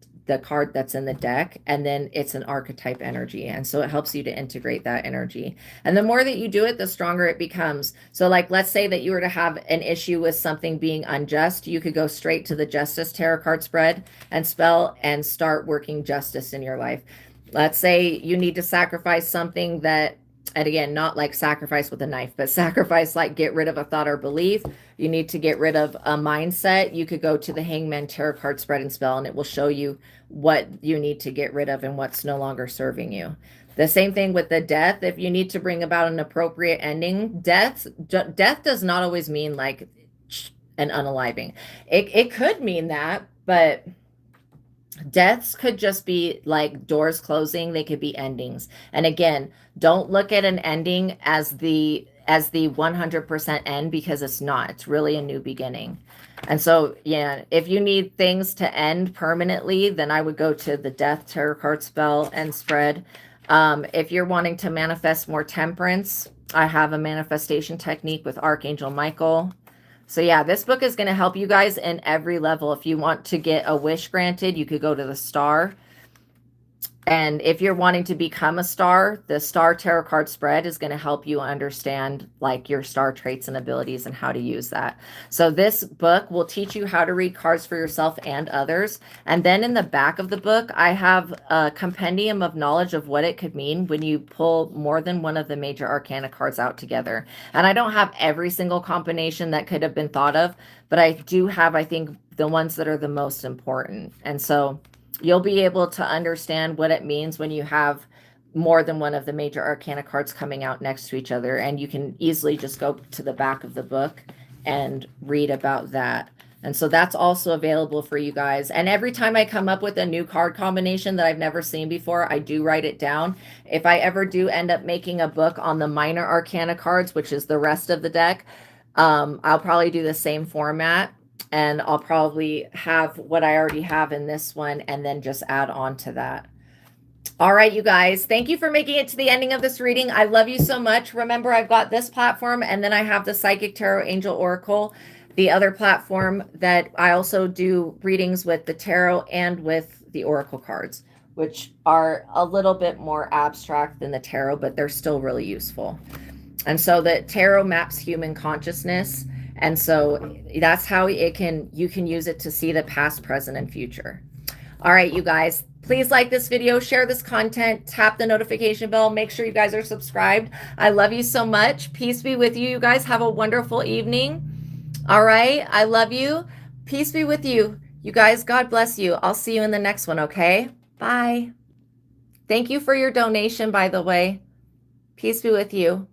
card that's in the deck, and then it's an archetype energy. And so it helps you to integrate that energy. And the more that you do it, the stronger it becomes. So like, let's say that you were to have an issue with something being unjust, you could go straight to the Justice tarot card spread and spell and start working justice in your life. Let's say you need to sacrifice something that, and again, not like sacrifice with a knife, but sacrifice like get rid of a thought or belief. You need to get rid of a mindset. You could go to the Hangman tarot card spread and spell, and it will show you what you need to get rid of and what's no longer serving you. The same thing with the Death. If you need to bring about an appropriate ending, death does not always mean like and unaliving. It could mean that, but deaths could just be like doors closing. They could be endings. And again, don't look at an ending as the 100% end, because it's not. It's really a new beginning. And so, yeah, if you need things to end permanently, then I would go to the Death Tarot card spell and spread. If you're wanting to manifest more temperance, I have a manifestation technique with Archangel Michael. So yeah, this book is going to help you guys in every level. If you want to get a wish granted, you could go to the star. And if you're wanting to become a star, the Star Tarot card spread is going to help you understand like your star traits and abilities and how to use that. So this book will teach you how to read cards for yourself and others. And then in the back of the book, I have a compendium of knowledge of what it could mean when you pull more than one of the major arcana cards out together. And I don't have every single combination that could have been thought of, but I do have, I think, the ones that are the most important. And so you'll be able to understand what it means when you have more than one of the major arcana cards coming out next to each other. And you can easily just go to the back of the book and read about that. And so that's also available for you guys. And every time I come up with a new card combination that I've never seen before, I do write it down. If I ever do end up making a book on the minor arcana cards, which is the rest of the deck, I'll probably do the same format. And I'll probably have what I already have in this one and then just add on to that. All right, you guys, thank you for making it to the ending of this reading. I love you so much. Remember, I've got this platform, and then I have the Psychic Tarot Angel Oracle, the other platform that I also do readings with the tarot and with the Oracle cards, which are a little bit more abstract than the tarot, but they're still really useful. And so the tarot maps human consciousness. And so that's how you can use it to see the past, present, and future. All right, you guys, please like this video, share this content, tap the notification bell, make sure you guys are subscribed. I love you so much. Peace be with you. You guys have a wonderful evening. All right, I love you. Peace be with you. You guys, God bless you. I'll see you in the next one, okay? Bye. Thank you for your donation, by the way. Peace be with you.